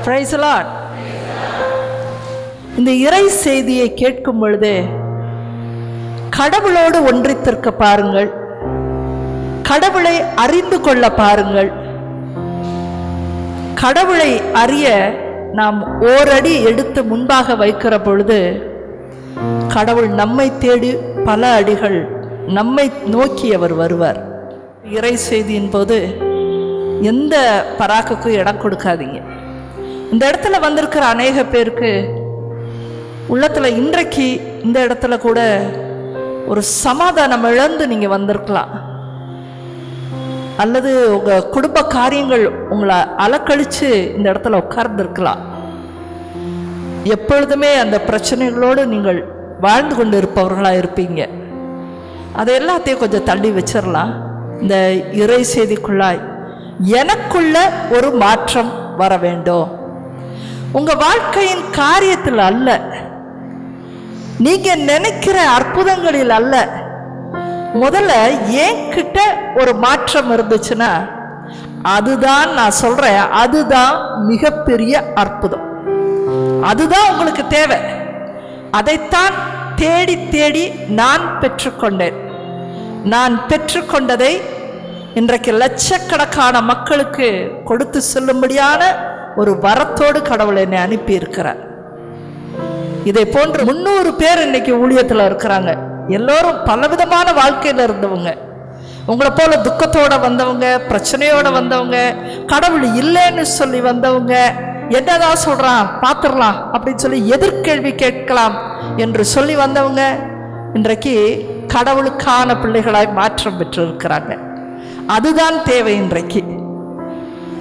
Price the Lord. இந்த இறை செய்தியை கேட்கும் பொழுது கடவுளோடு ஒன்றித்திருக்க பாருங்கள், கடவுளை அறிந்து கொள்ள பாருங்கள். கடவுளை அறிய நாம் ஓரடி எடுத்து முன்பாக வைக்கிற பொழுது கடவுள் நம்மை தேடி பல அடிகள் நம்மை நோக்கி அவர் வருவார். இறை செய்தியின் போது எந்த பராக்குக்கும் இடம் கொடுக்காதீங்க. இந்த இடத்துல வந்திருக்கிற அநேக பேருக்கு உள்ளத்தில் இன்றைக்கு இந்த இடத்துல கூட ஒரு சமாதானம் இழந்து நீங்கள் வந்திருக்கலாம், அல்லது உங்கள் குடும்ப காரியங்கள் உங்களை அலக்கழித்து இந்த இடத்துல உட்கார்ந்துருக்கலாம். எப்பொழுதுமே அந்த பிரச்சனைகளோடு நீங்கள் வாழ்ந்து கொண்டு இருப்பவர்களாக இருப்பீங்க. அதை எல்லாத்தையும் கொஞ்சம் தள்ளி வச்சிடலாம். இந்த இறை செய்திக்குள்ளாய் எனக்குள்ள ஒரு மாற்றம் வர வேண்டும். உங்கள் வாழ்க்கையின் காரியத்தில் அல்ல, நீங்கள் நினைக்கிற அற்புதங்களில் அல்ல. முதல்ல என்கிட்ட ஒரு மாற்றம் இருந்துச்சுன்னா அதுதான் நான் சொல்றேன், அதுதான் மிகப்பெரிய அற்புதம். அதுதான் உங்களுக்கு தேவை. அதைத்தான் தேடி தேடி நான் பெற்றுக்கொண்டேன். நான் பெற்றுக்கொண்டதை இன்றைக்கு லட்சக்கணக்கான மக்களுக்கு கொடுத்து செல்லும்படியான ஒரு வரத்தோடு கடவுள் என்னை அனுப்பி இருக்கிறார். இதை போன்று 300 பேர் இன்னைக்கு ஊழியத்தில் இருக்கிறாங்க. எல்லோரும் பலவிதமான வாழ்க்கையில் இருந்தவங்க, உங்களை போல துக்கத்தோட வந்தவங்க, பிரச்சனையோட வந்தவங்க, கடவுள் இல்லைன்னு சொல்லி வந்தவங்க, என்னதான் சொல்றான் பார்த்துடலாம் அப்படின்னு சொல்லி எதிர்கேள்வி கேட்கலாம் என்று சொல்லி வந்தவங்க இன்றைக்கு கடவுளுக்கான பிள்ளைகளாய் மாற்றம் பெற்று இருக்கிறாங்க. அதுதான் தேவை இன்றைக்கு.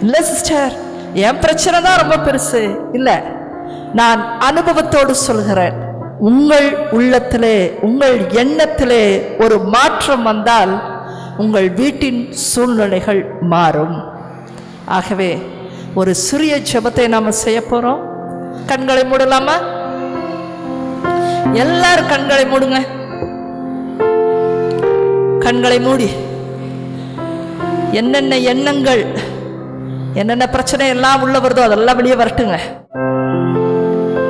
இல்லை சிஸ்டர், என் பிரச்சனை தான் ரொம்ப பெருசு இல்லை, நான் அனுபவத்தோடு சொல்கிறேன். உங்கள் உள்ளத்திலே, உங்கள் எண்ணத்திலே ஒரு மாற்றம் வந்தால் உங்கள் வீட்டின் சூழ்நிலைகள் மாறும். ஆகவே ஒரு சிறிய ஜெபத்தை நாம செய்ய போறோம். கண்களை மூடலாமா? எல்லாரும் கண்களை மூடுங்க. கண்களை மூடி என்னென்ன எண்ணங்கள், என்னென்ன பிரச்சனை எல்லாம் உள்ள வருதோ அதெல்லாம் வெளியே வரட்டுங்க.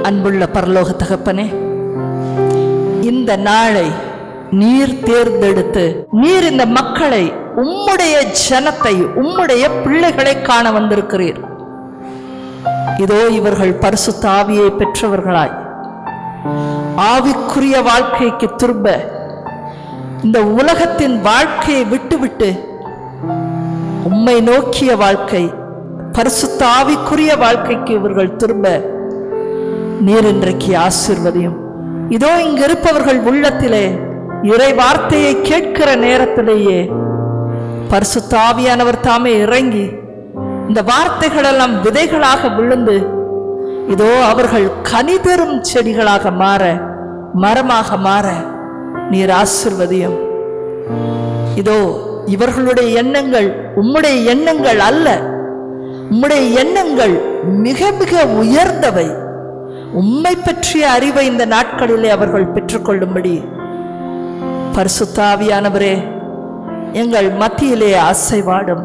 அன்புள்ள பரலோக தகப்பனே, இந்த நாளை நீர் தேர்ந்தெடுத்து நீர் இந்த மக்களை, உம்முடைய ஜனத்தை, உம்முடைய பிள்ளைகளை காண வந்திருக்கிறீர். இதோ இவர்கள் பரிசுத்த ஆவியை பெற்றவர்களாய் ஆவிக்குரிய வாழ்க்கைக்கு திரும்ப, இந்த உலகத்தின் வாழ்க்கையை விட்டுவிட்டு உம்மை நோக்கிய வாழ்க்கை, பரிசுத்த ஆவிக்குரிய வாழ்க்கைக்கு இவர்கள் திரும்ப நீர் இன்றைக்கு ஆசீர்வதியும். இதோ இங்கு இருப்பவர்கள் உள்ளத்திலே இறை வார்த்தையை கேட்கிற நேரத்திலேயே பரிசுத்த ஆவியானவர் தாமே இறங்கி இந்த வார்த்தைகள் எல்லாம் விதைகளாக விழுந்து இதோ அவர்கள் கனிதரும் செடிகளாக மாற, மரமாக மாற நீர் ஆசீர்வதியும். இதோ இவர்களுடைய எண்ணங்கள் உம்முடைய எண்ணங்கள் அல்ல, உம்முடைய எண்ணங்கள் மிக மிக உயர்ந்தவை. உம்மை பற்றிய அறிவை இந்த நாட்களிலே அவர்கள் பெற்றுக்கொள்ளும்படி பரிசுத்த ஆவியானவரே எங்கள் மத்தியிலே அசைவாடும்,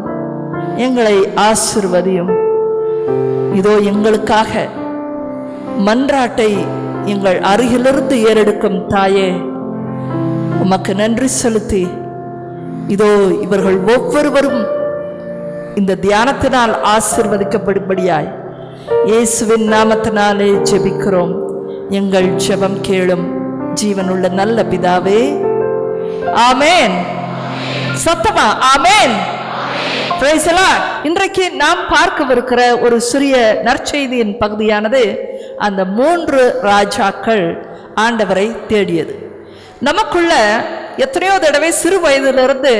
எங்களை ஆசீர்வதியும். இதோ எங்களுக்காக மன்றாட்டை எங்கள் அருகிலிருந்து ஏறெடுக்கும் தாயே, உமக்கு நன்றி செலுத்தி இதோ இவர்கள் ஒவ்வொருவரும் இந்த தியானத்தினால் ஆசீர்வதிக்கப்படும்படியாய் இயேசுவின் நாமத்தினாலே ஜெபிக்கிறோம். எங்கள் ஜெபம் கேளும் ஜீவனுள்ள நல்ல பிதாவே, ஆமேன். சத்தமா ஆமேன். Price the Lord. இன்றைக்கு நாம் பார்க்கவிருக்கிற ஒரு சிறிய நற்செய்தியின் பகுதியானது அந்த 3 ராஜாக்கள் ஆண்டவரை தேடியது. நமக்குள்ள எத்தனையோ தடவை சிறு வயதிலிருந்து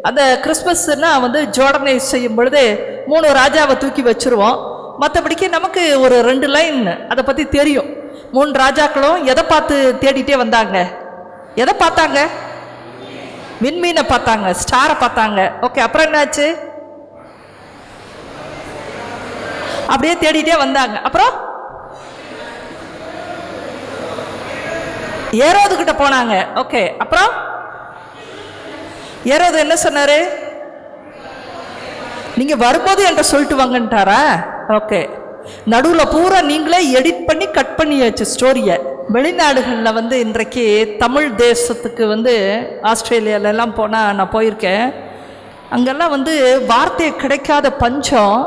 அந்த கிறிஸ்மஸ்னா ஜோடனை செய்யும் பொழுது 3 ராஜாவை தூக்கி வச்சிருவோம். மற்றபடிக்கு நமக்கு ஒரு 2 லைன் அதை பற்றி தெரியும். 3 ராஜாக்களும் எதை பார்த்து தேடிட்டே வந்தாங்க? எதை பார்த்தாங்க? விண்மீனை பார்த்தாங்க, ஸ்டாரை பார்த்தாங்க. ஓகே, அப்புறம் என்னாச்சு? அப்படியே தேடிட்டே வந்தாங்க. அப்புறம் ஏரோது கிட்ட போனாங்க. ஓகே, அப்புறம் ஏரோது என்ன சொன்னாரு? நீங்க வரும்போது என்கிட்ட சொல்லிட்டு வாங்கன்ட்டாரா? ஓகே, நடுவில் பூரா நீங்களே எடிட் பண்ணி கட் பண்ணியாச்சு ஸ்டோரியை. வெளிநாடுகளில் இன்றைக்கு தமிழ் தேசத்துக்கு ஆஸ்திரேலியாலெல்லாம் போனால் நான் போயிருக்கேன். அங்கெல்லாம் வார்த்தை கிடைக்காத பஞ்சம்.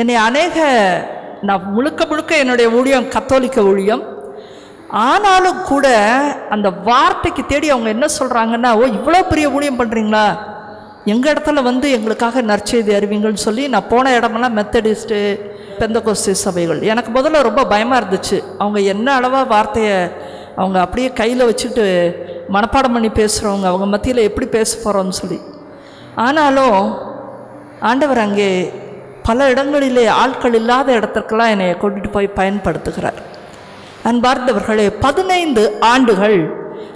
என்னை நான் முழுக்க என்னுடைய ஊழியம் கத்தோலிக்க ஊழியம். ஆனாலும் கூட அந்த வார்த்தைக்கு தேடி அவங்க என்ன சொல்கிறாங்கன்னா, ஓ இவ்வளோ பெரிய ஊழியம் பண்ணுறீங்களா, எங்கள் இடத்துல எங்களுக்காக நற்செய்தி அறிவிங்கள்னு சொல்லி நான் போன இடமெல்லாம் மெத்தடிஸ்ட்டு பெந்தகோஸ்து சபைகள். எனக்கு முதல்ல ரொம்ப பயமாக இருந்துச்சு. அவங்க என்ன அளவாக வார்த்தையை அவங்க அப்படியே கையில் வச்சுட்டு மனப்பாடம் பண்ணி பேசுகிறவங்க, அவங்க மத்தியில் எப்படி பேச போகிறோன்னு சொல்லி. ஆனாலும் ஆண்டவர் அங்கே பல இடங்களிலே ஆட்கள் இல்லாத இடத்துக்கெல்லாம் என்னை கொண்டுட்டு போய் பயன்படுத்துகிறார். அன்பார்ந்தவர்களே, 15 ஆண்டுகள்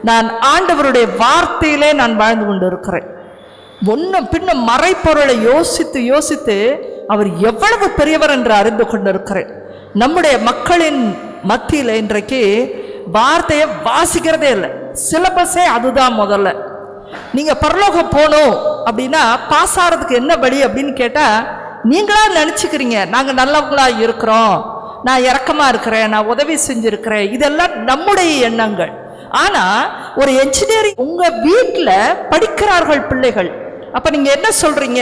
நான் ஆண்டவருடைய வார்த்தையிலே நான் வாழ்ந்து கொண்டு இருக்கிறேன். ஒன்றும் பின்ன மறைப்பொருளை யோசித்து யோசித்து அவர் எவ்வளவு பெரியவர் என்று அறிந்து கொண்டிருக்கிறேன். நம்முடைய மக்களின் மத்தியில் இன்றைக்கு வார்த்தையை வாசிக்கிறதே இல்லை. சிலபஸே அதுதான். முதல்ல நீங்கள் பரலோகம் போகணும் அப்படின்னா பாஸ் ஆகிறதுக்கு என்ன வழி அப்படின்னு கேட்டால், நீங்களா நினச்சிக்கிறீங்க நாங்கள் நல்லவங்களாக இருக்கிறோம், நான் இரக்கமாக இருக்கிறேன், நான் உதவி செஞ்சுருக்கிறேன், இதெல்லாம் நம்முடைய எண்ணங்கள். ஆனால் ஒரு என்ஜினியரிங் உங்கள் வீட்டில் படிக்கிறார்கள் பிள்ளைகள். அப்போ நீங்கள் என்ன சொல்கிறீங்க,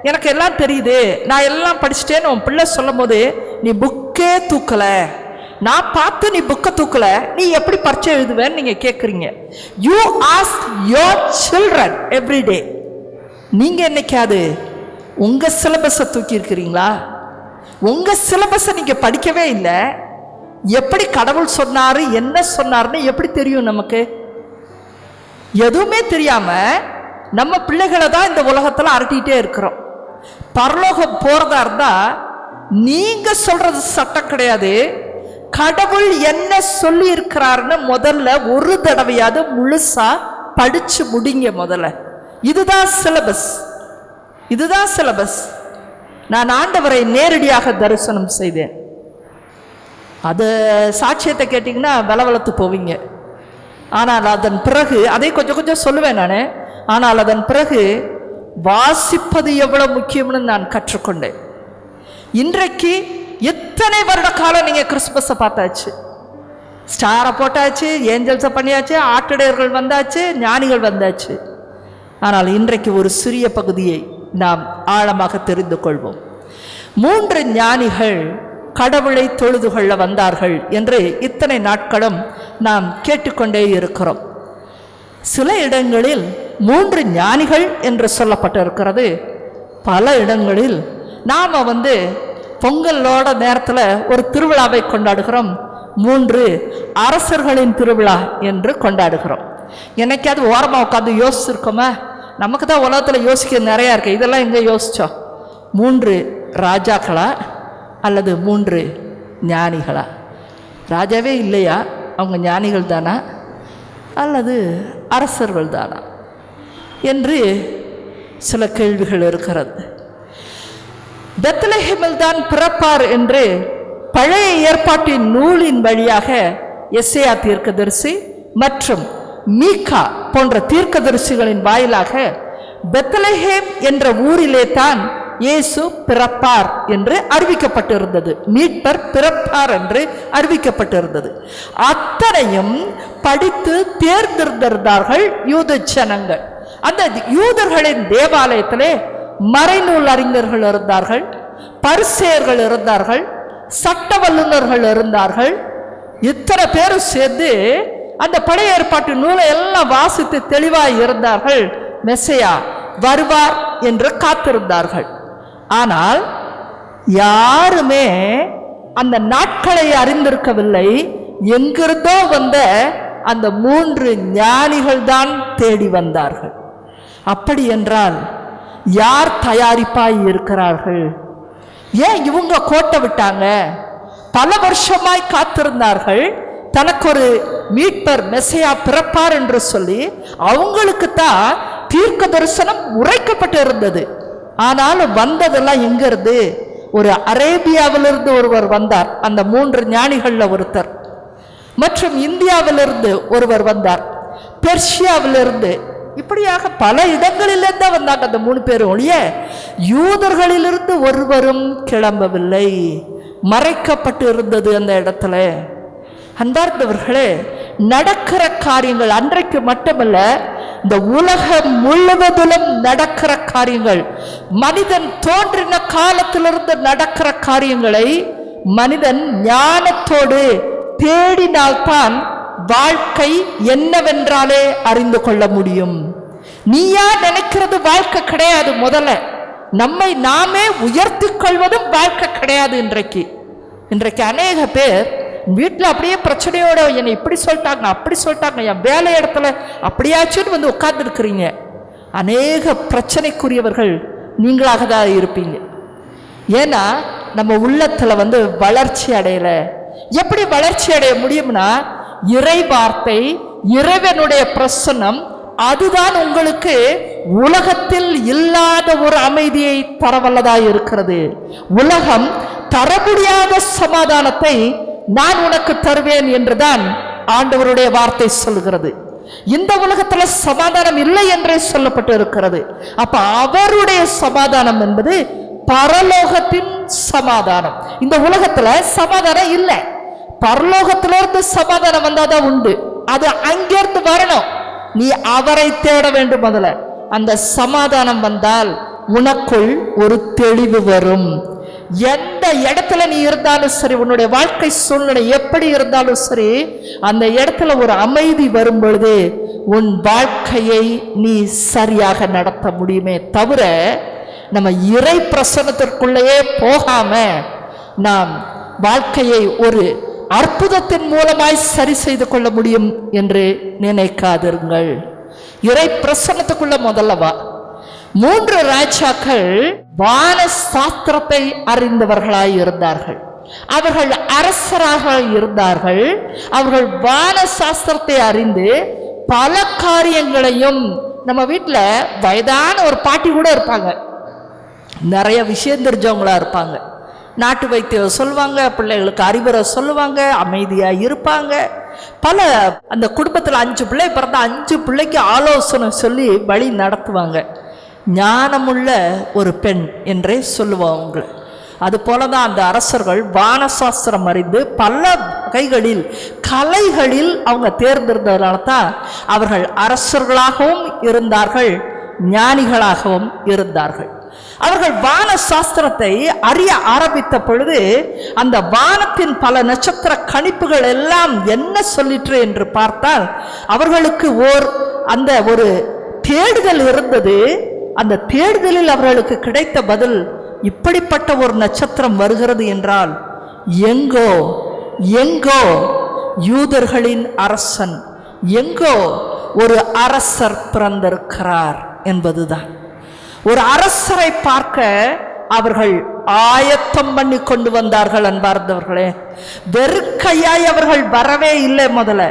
எனக்கு எல்லாம் தெரியுது, நான் எல்லாம் படிச்சுட்டேன்னு உன் பிள்ளை சொல்லும் போது நீ புக்கே தூக்கலை, நான் பார்த்து நீ புக்கை தூக்கலை, நீ எப்படி பரீட்சை எழுதுவேன்னு நீங்கள் கேட்குறீங்க. You ask your children everyday. நீங்கள் என்னைக்காது உங்கள் சிலபஸை தூக்கி இருக்கிறீங்களா? உங்கள் சிலபஸை நீங்கள் படிக்கவே இல்லை. எப்படி கடவுள் சொன்னார் என்ன சொன்னார்னு எப்படி தெரியும் நமக்கு? எதுவுமே தெரியாமல் நம்ம பிள்ளைகளை தான் இந்த உலகத்தில் அரட்டிகிட்டே இருக்கிறோம். பரலோகம் போகிறதா இருந்தால் நீங்கள் சொல்கிறது சட்டம் கிடையாது. கடவுள் என்ன சொல்லி இருக்கிறாருன்னு முதல்ல ஒரு தடவையாவது முழுசாக படித்து முடிங்க. முதல்ல இதுதான் சிலபஸ், இதுதான் சிலபஸ். நான் ஆண்டவரை நேரடியாக தரிசனம் செய்தேன். அது சாட்சியத்தை கேட்டிங்கன்னா வளவளத்து போவீங்க. ஆனால் அதன் பிறகு அதை கொஞ்சம் கொஞ்சம் சொல்லுவேன் நான். ஆனால் அதன் பிறகு வாசிப்பது எவ்வளோ முக்கியம்னு நான் கற்றுக்கொண்டேன். இன்றைக்கு எத்தனை வருட காலம் நீங்கள் கிறிஸ்மஸை பார்த்தாச்சு, ஸ்டாரை போட்டாச்சு, ஏஞ்சல்ஸை பண்ணியாச்சு, ஆட்டிடையர்கள் வந்தாச்சு, ஞானிகள் வந்தாச்சு. ஆனால் இன்றைக்கு ஒரு சிறிய பகுதியை நாம் ஆழமாக தெரிந்து கொள்வோம். 3 ஞானிகள் கடவுளை தொழுது கொள்ள வந்தார்கள் என்று இத்தனை நாட்களும் நாம் கேட்டுக்கொண்டே இருக்கிறோம். சில இடங்களில் 3 ஞானிகள் என்று சொல்லப்பட்டிருக்கிறது. பல இடங்களில் நாம் பொங்கலோட நேரத்தில் ஒரு திருவிழாவை கொண்டாடுகிறோம். 3 அரசர்களின் திருவிழா என்று கொண்டாடுகிறோம். என்னைக்காவது ஓரமாக உட்காந்து யோசிச்சிருக்கோமா? நமக்கு தான் உலகத்தில் யோசிக்க நிறையா இருக்குது. இதெல்லாம் எங்கே யோசித்தோம்? 3 ராஜாக்களா அல்லது 3 ஞானிகளா? ராஜாவே இல்லையா, அவங்க ஞானிகள் தானா அல்லது அரசர்கள் தானா என்று சில கேள்விகள் இருக்கிறது. பெத்லஹேமில் தான் பிறப்பார் என்று பழைய ஏற்பாட்டின் நூலின் வழியாக எசேயா தீர்க்கதரிசி மற்றும் மீகா போன்ற தீர்க்கதரிசிகளின் வாயிலாக பெத்லஹேம் என்ற ஊரிலே தான் இயேசு பிறப்பார் என்று அறிவிக்கப்பட்டிருந்தது. மீட்பர் பிறப்பார் என்று அறிவிக்கப்பட்டிருந்தது. அத்தனையும் படித்து தேர்ந்தெடுத்தார்கள் யூத ஜனங்கள். அந்த யூதர்களின் தேவாலயத்திலே மறைநூல் அறிஞர்கள் இருந்தார்கள், பரிசேயர்கள் இருந்தார்கள், சட்ட வல்லுநர்கள் இருந்தார்கள். இத்தனை பேரும் சேர்ந்து அந்த பழைய ஏற்பாட்டு நூலை எல்லாம் வாசித்து தெளிவாக இருந்தார்கள். மெசையா வருவார் என்று காத்திருந்தார்கள். ஆனால் யாருமே அந்த நாட்களை அறிந்திருக்கவில்லை. எங்கிருந்தோ வந்த அந்த 3 ஞானிகள் தான் தேடி வந்தார்கள். அப்படி என்றால் யார் தயாரிப்பாய் இருக்கிறார்கள்? ஏன் இவங்க கோட்டை விட்டாங்க? பல வருஷமாய் காத்திருந்தார்கள். தனக்கு ஒரு மீட்பர் மெசையா பிறப்பார் என்று சொல்லி அவங்களுக்கு தான் தீர்க்க தரிசனம் உரைக்கப்பட்டு இருந்தது. ஆனாலும் வந்ததெல்லாம் எங்கிருந்து? ஒரு அரேபியாவிலிருந்து ஒருவர் வந்தார், அந்த 3 ஞானிகளில் ஒருத்தர். மற்றும் இந்தியாவிலிருந்து ஒருவர் வந்தார், பெர்ஷியாவிலிருந்து, இப்படியாக பல இடங்களிலிருந்து தான் வந்தாங்க அந்த 3 பேரும். ஒழிய யூதர்களிலிருந்து ஒருவரும் கிளம்பவில்லை. மறைக்கப்பட்டு இருந்தது அந்த இடத்துல. அன்பார்ந்தவர்களே, நடக்கிற காரியங்கள் அன்றைக்கு மட்டுமல்ல, இந்த உலகம் முழுவதிலும் நடக்கிற காரியங்கள், மனிதன் தோன்றின காலத்திலிருந்து நடக்கிற காரியங்களை மனிதன் ஞானத்தோடு தேடினால்தான் வாழ்க்கை என்னவென்றாலே அறிந்து கொள்ள முடியும். நீயா நினைக்கிறது வாழ்க்கை கிடையாது. முதல்ல நம்மை நாமே உயர்த்தி கொள்வதும் வாழ்க்கை கிடையாது. இன்றைக்கு அநேக பேர் வீட்டில் அப்படியே பிரச்சனையோட என்னை இப்படி சொல்லிட்டாங்க, அப்படி சொல்லிட்டாங்க, என் வேலை இடத்துல அப்படியாச்சுன்னு வந்து உட்கார்ந்துருக்கிறீங்க. அநேக பிரச்சனைக்குரியவர்கள் நீங்களாக தான் இருப்பீங்க. ஏன்னா நம்ம உள்ளத்தில் வளர்ச்சி அடையலை. எப்படி வளர்ச்சி அடைய முடியும்னா, இறை வார்த்தை, இறைவனுடைய பிரசன்னம், அதுதான் உங்களுக்கு உலகத்தில் இல்லாத ஒரு அமைதியை தரவல்லதாய் இருக்கிறது. உலகம் தர முடியாத சமாதானத்தை நான் உனக்கு தருவேன் என்றுதான் ஆண்டவருடைய வார்த்தை சொல்கிறது. இந்த உலகத்துல சமாதானம் இல்லை என்றே சொல்லப்பட்டு இருக்கிறது. அப்ப அவருடைய சமாதானம் என்பது பரலோகத்தின் சமாதானம். இந்த உலகத்துல சமாதானம் இல்லை. பரலோகத்திலிருந்து சமாதானம் வந்தாதான் உண்டு. அது அங்கிருந்து வரணும். நீ அவரை தேட வேண்டும். முதல்ல அந்த சமாதானம் வந்தால் உனக்குள் ஒரு தெளிவு வரும். எந்த இடத்துல நீ இருந்தாலும் சரி, உன்னுடைய வாழ்க்கை சூழ்நிலை எப்படி இருந்தாலும் சரி, அந்த இடத்துல ஒரு அமைதி வரும் பொழுது உன் வாழ்க்கையை நீ சரியாக நடத்த முடியுமே தவிர, நம்ம இறை பிரசன்னத்திற்குள்ளேயே போகாம நாம் வாழ்க்கையை ஒரு அற்புதத்தின் மூலமாய் சரி செய்து கொள்ள முடியும் என்று நினைக்காதிருங்கள். இறை பிரசன்னத்துக்குள்ள முதல்ல வா. 3 ராஜாக்கள் வான சாஸ்திரத்தை அறிந்தவர்களாய் இருந்தார்கள். அவர்கள் அரசராக இருந்தார்கள். அவர்கள் வான சாஸ்திரத்தை அறிந்து பல காரியங்களையும், நம்ம வீட்டில் வயதான ஒரு பாட்டி கூட இருப்பாங்க, நிறைய விஷயம் தெரிஞ்சவங்களா இருப்பாங்க. நாட்டு வைத்தியம் சொல்லுவாங்க, பிள்ளைகளுக்கு அறிவுரை சொல்லுவாங்க, அமைதியாக இருப்பாங்க. பல அந்த குடும்பத்தில் 5 பிள்ளை பிறந்த 5 பிள்ளைக்கு ஆலோசனை சொல்லி வழி நடத்துவாங்க. ஞானமுள்ள ஒரு பெண் என்றே சொல்லுவாங்க. அது போல தான் அந்த அரசர்கள் வானசாஸ்திரம் அறிந்து பல வகைகளில் கலைகளில் அவங்க தேர்ந்தெடுத்ததுனால தான் அவர்கள் அரசர்களாகவும் இருந்தார்கள், ஞானிகளாகவும் இருந்தார்கள். அவர்கள் வான சாஸ்திரத்தை அறிய ஆரம்பித்த பொழுது அந்த வானத்தின் பல நட்சத்திர கணிப்புகள் எல்லாம் என்ன சொல்லிற்று என்று பார்த்தால், அவர்களுக்கு ஒரு தேடுதல் இருந்தது. அந்த தேடுதலில் அவர்களுக்கு கிடைத்த பதில், இப்படிப்பட்ட ஒரு நட்சத்திரம் வருகிறது என்றால் எங்கோ எங்கோ யூதர்களின் அரசன், எங்கோ ஒரு அரசர் பிறந்திருக்கிறார் என்பதுதான். ஒரு அரசரை பார்க்க அவர்கள் ஆயத்தம் பண்ணி கொண்டு வந்தார்கள். அன்பார்ந்தவர்களே, வெறுக்கையாய் அவர்கள் வரவே இல்லை. முதல்ல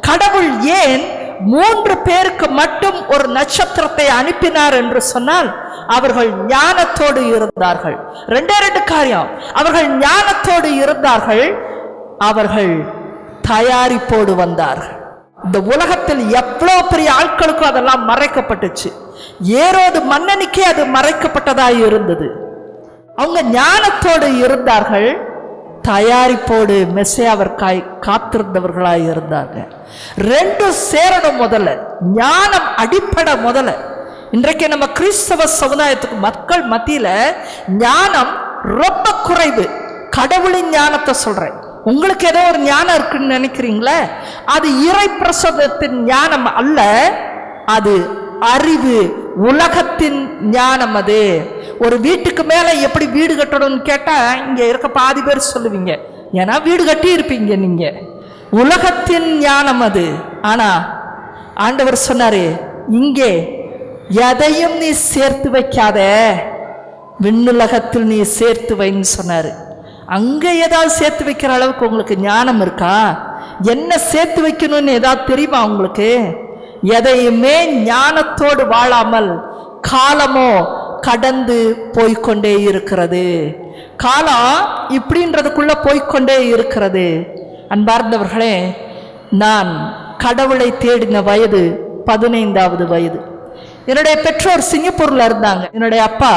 கடவுள் ஏன் 3 பேருக்கு மட்டும் ஒரு நட்சத்திரத்தை அனுப்பினார் என்று சொன்னால், அவர்கள் ஞானத்தோடு இருந்தார்கள். 2 காரியம். அவர்கள் ஞானத்தோடு இருந்தார்கள், அவர்கள் தயாரிப்போடு வந்தார்கள். இந்த உலகத்தில் எவ்வளவு பெரிய ஆட்களுக்கும் அதெல்லாம் மறைக்கப்பட்டுச்சு. ஏரோது மன்னனுக்கே அது மறைக்கப்பட்டதாய் இருந்தது. அவங்க ஞானத்தோடு இருந்தார்கள், தயாரிப்போடு மெசியாவிற்காய் காத்திருந்தவர்களாய் இருந்தார்கள். 2 சேரணும். முதல்ல ஞானம் அடிப்படை. முதல்ல இன்றைக்கு நம்ம கிறிஸ்தவ சமுதாயத்துக்கு மக்கள் மத்தியில ஞானம் ரொம்ப குறைவு. கடவுளின் ஞானத்தை சொல்றேன். உங்களுக்கு ஏதோ ஒரு ஞானம் இருக்குன்னு நினைக்கிறீங்களே, அது இறை பிரசன்னத்தின் ஞானம் அல்ல, அது அறிவு, உலகத்தின் ஞானம். அது ஒரு வீட்டுக்கு மேல எப்படி வீடு கட்டணும்னு கேட்டா இங்க இருக்க பாதி பேர் சொல்லுவீங்க, ஏன்னா வீடு கட்டி இருப்பீங்க நீங்க. உலகத்தின் ஞானம் அது. ஆனா ஆண்டவர் சொன்னாரு, இங்கே எதையும் நீ சேர்த்து வைக்காத, விண்ணுலகத்தில் நீ சேர்த்து வைன்னு சொன்னாரு. அங்க ஏதாவது சேர்த்து வைக்கிற அளவுக்கு உங்களுக்கு ஞானம் இருக்கா? என்ன சேர்த்து வைக்கணும்னு ஏதாவது தெரியுமா உங்களுக்கு? எதையுமே ஞானத்தோடு வாழாமல் காலமோ கடந்து போய்கொண்டே இருக்கிறது. காலம் இப்படின்றதுக்குள்ள போய்கொண்டே இருக்கிறது. அன்பார்ந்தவர்களே, நான் கடவுளை தேடின வயது 15வது வயது. என்னுடைய பெற்றோர் சிங்கப்பூர்ல இருந்தாங்க. என்னுடைய அப்பா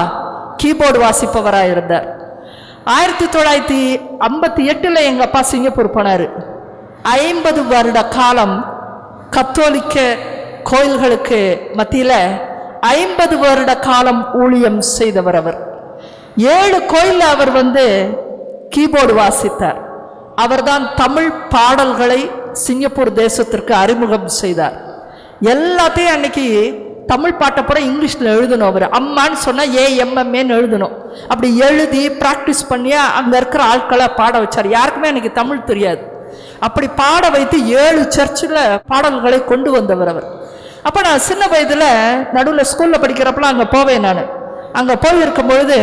கீபோர்டு வாசிப்பவராக இருந்தார். 1958 எங்கள் அப்பா சிங்கப்பூர் போனார். 50 வருட காலம் கத்தோலிக்க கோயில்களுக்கு மத்தியில் 50 வருட காலம் ஊழியம் செய்தவர் அவர். 7 கோயிலில் அவர் கீபோர்டு வாசித்தார். அவர்தான் தமிழ் பாடல்களை சிங்கப்பூர் தேசத்திற்கு அறிமுகம் செய்தார். எல்லாத்தையும் அன்னைக்கு தமிழ் பாட்டை பூரா இங்கிலீஷில் எழுதணும். அவர் அம்மான்னு சொன்னால் AMMAன்னு எழுதணும். அப்படி எழுதி ப்ராக்டிஸ் பண்ணி அங்கே இருக்கிற ஆட்களை பாட வச்சார். யாருக்குமே எனக்கு தமிழ் தெரியாது. அப்படி பாட வைத்து 7 சர்ச்சில் பாடல்களை கொண்டு வந்தவர் அவர். அப்போ நான் சின்ன வயதில் நடுவில் ஸ்கூலில் படிக்கிறப்பெல்லாம் அங்கே போவேன். நான் அங்கே போயிருக்கும் பொழுது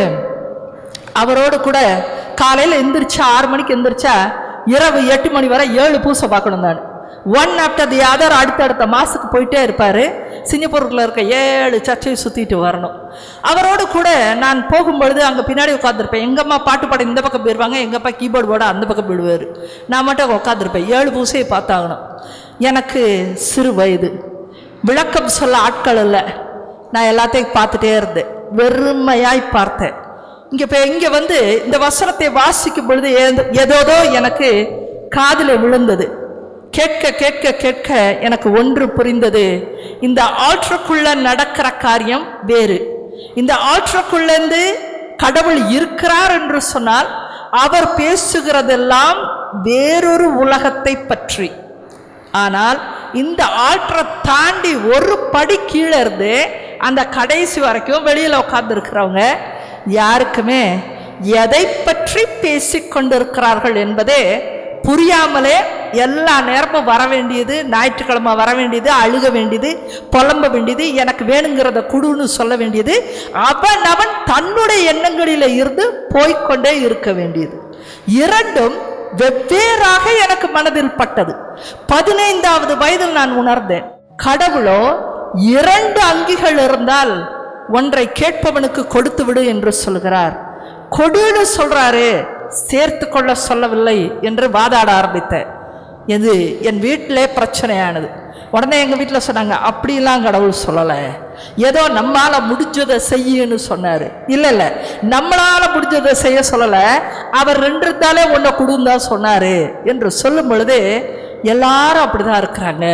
அவரோடு கூட காலையில் எந்திரிச்சா 6 மணிக்கு எந்திரிச்சா இரவு 8 மணி வரை 7 பூசை பார்க்கணும். நான் ஒன் ஆஃப்டர் தி அதர் அடுத்தடுத்த மாதத்துக்கு போயிட்டே இருப்பார். சிங்கப்பூரில் இருக்க 7 சர்ச்சையை சுற்றிட்டு வரணும். அவரோடு கூட நான் போகும்பொழுது அங்கே பின்னாடி உட்காந்துருப்பேன். எங்கம்மா பாட்டு பாட இந்த பக்கம் போயிடுவாங்க, எங்கப்பா கீபோர்டு போட அந்த பக்கம் போயிடுவார். நான் மட்டும் உட்காந்துருப்பேன். 7 பூசையை பார்த்தாகணும். எனக்கு சிறு வயது, விளக்கம் சொல்ல ஆட்கள் இல்லை. நான் எல்லாத்தையும் பார்த்துட்டே இருந்தேன், வெறுமையாய் பார்த்தேன். இங்கே இந்த வசனத்தை வாசிக்கும் பொழுது ஏதோதோ எனக்கு காதில் விழுந்தது. கேட்க கேட்க கேட்க எனக்கு ஒன்று புரிந்தது. இந்த ஆற்றுக்குள்ள நடக்கிற காரியம் வேறு. இந்த ஆற்றுக்குள்ளேருந்து கடவுள் இருக்கிறார் என்று சொன்னால் அவர் பேசுகிறதெல்லாம் வேறொரு உலகத்தை பற்றி. ஆனால் இந்த ஆற்றை தாண்டி ஒரு படி கீழே இருந்து அந்த கடைசி வரைக்கும் வெளியில் உட்கார்ந்து இருக்கிறவங்க யாருக்குமே எதை பற்றி பேசிக்கொண்டிருக்கிறார்கள் என்பதே புரியாமலே எல்லா நேரமும் வர வேண்டியது, ஞாயிற்றுக்கிழமை வர வேண்டியது, அழுக வேண்டியது, புலம்ப வேண்டியது, எனக்கு வேணுங்கிறத குடுன்னு சொல்ல வேண்டியது, அவன் தன்னுடைய எண்ணங்களில் இருந்து போய்கொண்டே இருக்க வேண்டியது. இரண்டும் வெவ்வேறாக எனக்கு மனதில் பட்டது. 15வது வயதில் நான் உணர்ந்தேன், கடவுளோ 2 அங்கிகள் இருந்தால் ஒன்றை கேட்பவனுக்கு கொடுத்து விடு என்று சொல்கிறார். கொடுன்னு சொல்றாரு, சேர்த்து கொள்ள சொல்லவில்லை என்று வாதாட ஆரம்பித்தேன். இது என் வீட்டிலே பிரச்சனையானது. உடனே எங்கள் வீட்டில் சொன்னாங்க, அப்படிலாம் கடவுள் சொல்லலை, ஏதோ நம்மளால் முடிஞ்சதை செய்யன்னு சொன்னார். இல்லை, நம்மளால் முடிஞ்சதை செய்ய சொல்லலை, அவர் 2 இருந்தாலே ஒன்றை கொடுன்னு தான் சொன்னார் என்று சொல்லும் பொழுது எல்லாரும் அப்படி தான் இருக்கிறாங்க.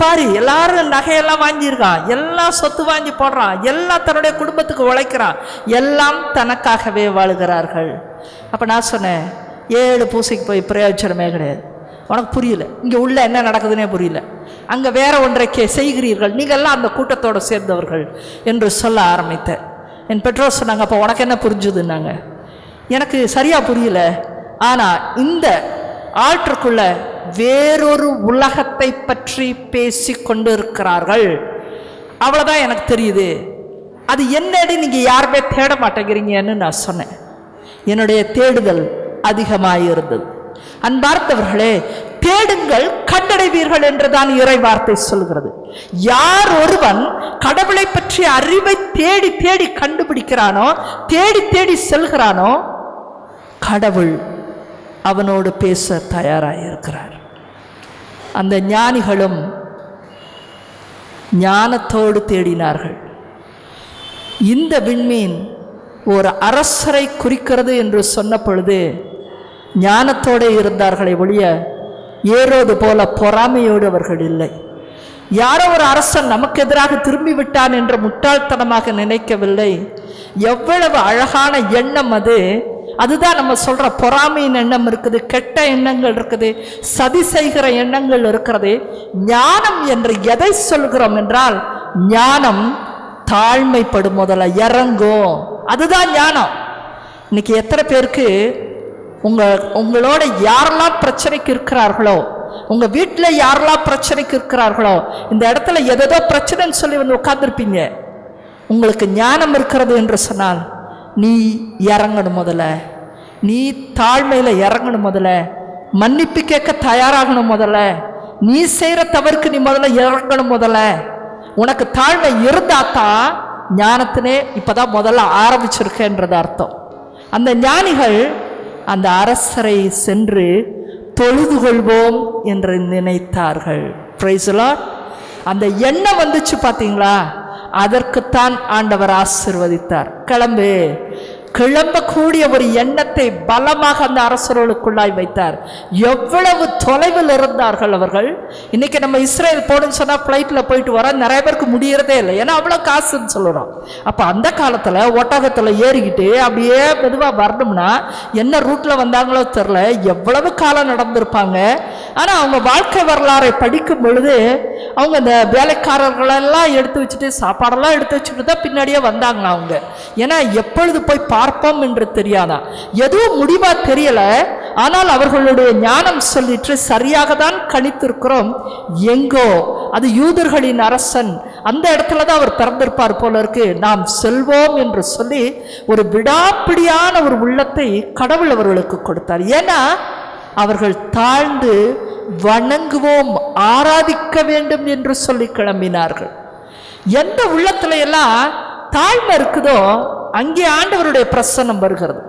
பாரு, எல்லாரும் நகையெல்லாம் வாங்கியிருக்கான், எல்லாம் சொத்து வாங்கி போடுறான், எல்லாம் தன்னுடைய குடும்பத்துக்கு உழைக்கிறான், எல்லாம் தனக்காகவே வாழுகிறார்கள். அப்போ நான் சொன்னேன், 7 பூசைக்கு போய் பிரயோஜனமே கிடையாது. உனக்கு புரியல, இங்கே உள்ள என்ன நடக்குதுன்னே புரியல, அங்கே வேற ஒன்றை செய்கிறீர்கள், நீங்கள்லாம் அந்த கூட்டத்தோடு சேர்ந்தவர்கள் என்று சொல்ல ஆரம்பித்தேன். என் பெற்றோர் சொன்னாங்க, அப்போ உனக்கு என்ன புரிஞ்சுதுன்னாங்க. எனக்கு சரியாக புரியல. ஆனால் இந்த ஆற்றுக்குள்ள வேறொரு உலகத்தை பற்றி பேசி கொண்டு இருக்கிறார்கள், அவ்வளோதான் எனக்கு தெரியுது. அது என்னடி நீங்கள் யாருமே தேட மாட்டேங்கிறீங்கன்னு நான் சொன்னேன். என்னுடைய தேடுதல் அதிகமாக இருந்தது. அன்பார்ந்தவர்களே, தேடுங்கள் கண்டடைவீர்கள் என்றுதான் இறை வார்த்தை சொல்கிறது. யார் ஒருவன் கடவுளை பற்றிய அறிவை தேடி தேடி கண்டுபிடிக்கிறானோ, தேடி தேடி செல்கிறானோ, கடவுள் அவனோடு பேச தயாராக இருக்கிறார். அந்த ஞானிகளும் ஞானத்தோடு தேடினார்கள். இந்த விண்மீன் ஒரு அரசரை குறிக்கிறது என்று சொன்ன பொழுது ஞானத்தோடு இருந்தார்களே ஒழிய ஏரோது போல பொறாமையோடு அவர்கள் இல்லை. யாரோ ஒரு அரசன் நமக்கு எதிராக திரும்பி விட்டான் என்ற முட்டாள்தனமாக நினைக்கவில்லை. எவ்வளவு அழகான எண்ணம் அது! அதுதான் நம்ம சொல்ற பொறாமையின் எண்ணம் இருக்குது, கெட்ட எண்ணங்கள் இருக்குது, சதி செய்கிற எண்ணங்கள் இருக்கிறது. ஞானம் என்று எதை சொல்கிறோம் என்றால், ஞானம் தாழ்மைப்படும், முதல்ல இறங்கும், அதுதான் ஞானம். இன்னைக்கு எத்தனை பேருக்கு உங்களோட யாரெல்லாம் பிரச்சனைக்கு இருக்கிறார்களோ, உங்க வீட்டில் யாரெல்லாம் பிரச்சனைக்கு இருக்கிறார்களோ, இந்த இடத்துல எதோ பிரச்சனைன்னு சொல்லி வந்து உட்கார்ந்துருப்பீங்க. உங்களுக்கு ஞானம் இருக்கிறது என்று சொன்னால் நீ இறங்கணும், முதல்ல நீ தாழ்மையில் இறங்கணும், முதல்ல மன்னிப்பு கேட்க தயாராகணும், முதல்ல நீ செய்கிற தவறுக்கு நீ முதல்ல இறங்கணும். முதல்ல உனக்கு தாழ்மை இருந்தாத்தான் ஞானத்தினே இப்போதான் முதல்ல ஆரம்பிச்சிருக்கேன்றது அர்த்தம். அந்த ஞானிகள் அந்த அரசரை சென்று தொழுது கொள்வோம் என்று நினைத்தார்கள். Price the Lord. அந்த எண்ணம் வந்துச்சு பார்த்தீங்களா, அதற்குத்தான் ஆண்டவர் ஆசீர்வதித்தார். கிளம்பு, கிளம்பக்கூடிய ஒரு எண்ணத்தை பலமாக அந்த அரசர்களுக்குள்ளாய் வைத்தார். எவ்வளவு தொலைவில் இருந்தார்கள் அவர்கள். இன்னைக்கு நம்ம இஸ்ரேல் போகணும்னு சொன்னால் ஃப்ளைட்டில் போயிட்டு வர நிறைய பேருக்கு முடியறதே இல்லை, ஏன்னா அவ்வளோ காசுன்னு சொல்லுறோம். அப்போ அந்த காலத்தில் ஒட்டகத்தில் ஏறிக்கிட்டு அப்படியே மெதுவாக வரணும்னா என்ன ரூட்டில் வந்தாங்களோ தெரில, எவ்வளவு காலம் நடந்திருப்பாங்க. ஆனால் அவங்க வாழ்க்கை வரலாறை படிக்கும் பொழுது அவங்க இந்த வேலைக்காரர்களெல்லாம் எடுத்து வச்சுட்டு சாப்பாடெல்லாம் எடுத்து வச்சுட்டு தான் பின்னாடியே வந்தாங்க அவங்க. ஏன்னா எப்பொழுது போய் பார்ப்போம் என்று தெரியாதான், எதுவும் முடிவா தெரியல. ஆனால் அவர்களுடைய ஞானம் சொல்லிட்டு சரியாக தான் கணித்திருக்கிறோம். எங்கோ அது யூதர்களின் அரசன், அந்த இடத்துல தான் அவர் பிறந்திருப்பார் போல இருக்கு, நாம் செல்வோம் என்று சொல்லி ஒரு விடாப்பிடியான ஒரு உள்ளத்தை கடவுள் அவர்களுக்கு கொடுத்தார். ஏன்னா அவர்கள் தாழ்ந்து வணங்குவோம், ஆராதிக்க வேண்டும் என்று சொல்லி கிளம்பினார்கள். எந்த உள்ளத்துல எல்லாம் தாழ்மை இருக்குதோ அங்கே ஆண்டவருடைய பிரசன்னம் வருகிறது.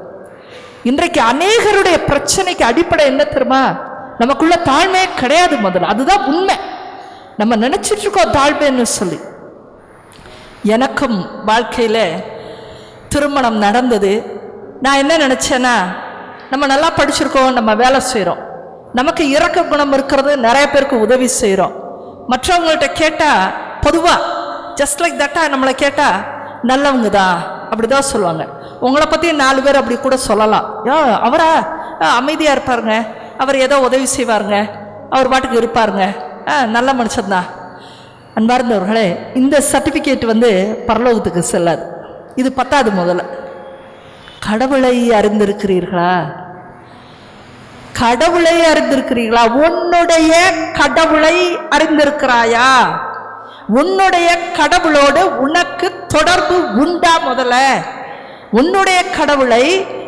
இன்றைக்கு அநேகருடைய பிரச்சனைக்கு அடிப்படை என்ன தெரியுமா? நமக்குள்ள தாழ்மையே கிடையாது முதல்ல. அதுதான் உண்மை. நம்ம நினைச்சிட்டு இருக்கோம் தாழ்மைன்னு சொல்லி. எனக்கும் வாழ்க்கையில திருமணம் நடந்தது. நான் என்ன நினைச்சேன்னா, நம்ம நல்லா படிச்சிருக்கோம், நம்ம வேலை செய்கிறோம், நமக்கு இரக்க குணம் இருக்கிறது, நிறைய பேருக்கு உதவி செய்கிறோம். மற்றவங்கள்ட்ட கேட்டால் பொதுவாக ஜஸ்ட் லைக் தட்டாக நம்மளை கேட்டால் நல்லவங்க தான் அப்படி தான் சொல்லுவாங்க. உங்களை பற்றி 4 பேர் அப்படி கூட சொல்லலாம். அவரா அமைதியாக இருப்பாருங்க, அவர் ஏதோ உதவி செய்வாருங்க, அவர் பாட்டுக்கு இருப்பாருங்க, நல்ல மனுஷன்தான். அன்பார்ந்தவர்களே, இந்த சர்டிஃபிகேட் பரலோகத்துக்கு செல்லாது. இது 10வது. முதல்ல கடவுளை அறிந்திருக்கிறீர்களா? கடவுளை அறிந்திருக்கிறீர்களா? உன்னுடைய கடவுளை அறிந்திருக்கிறாயா? உன்னுடைய கடவுளோடு உனக்கு தொடர்பு உண்டா? முதல்ல உன்னுடைய கடவுளை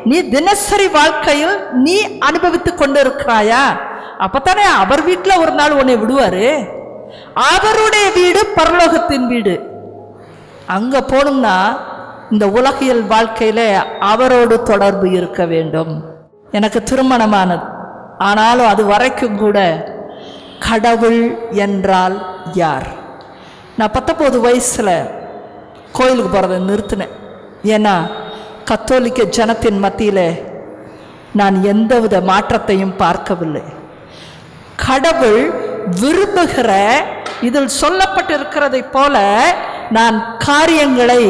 நீ தினசரி வாழ்க்கையில் நீ அனுபவித்துக் கொண்டு இருக்கிறாயா? அப்பத்தானே அவர் வீட்டில் ஒரு நாள் உன்னை விடுவாரு. அவருடைய வீடு பரலோகத்தின் வீடு. அங்க போகணும்னா இந்த உலகியல் வாழ்க்கையில அவரோடு தொடர்பு இருக்க வேண்டும். எனக்கு திருமணமானது, ஆனாலும் அது வரைக்கும் கூட கடவுள் என்றால் யார்? நான் 19 வயசுல கோயிலுக்கு போகிறத நிறுத்தினேன். ஏன்னா கத்தோலிக்க ஜனத்தின் மத்தியில் நான் எந்தவித மாற்றத்தையும் பார்க்கவில்லை. கடவுள் விரும்புகிற இதில் சொல்லப்பட்டிருக்கிறதை போல நான் காரியங்களை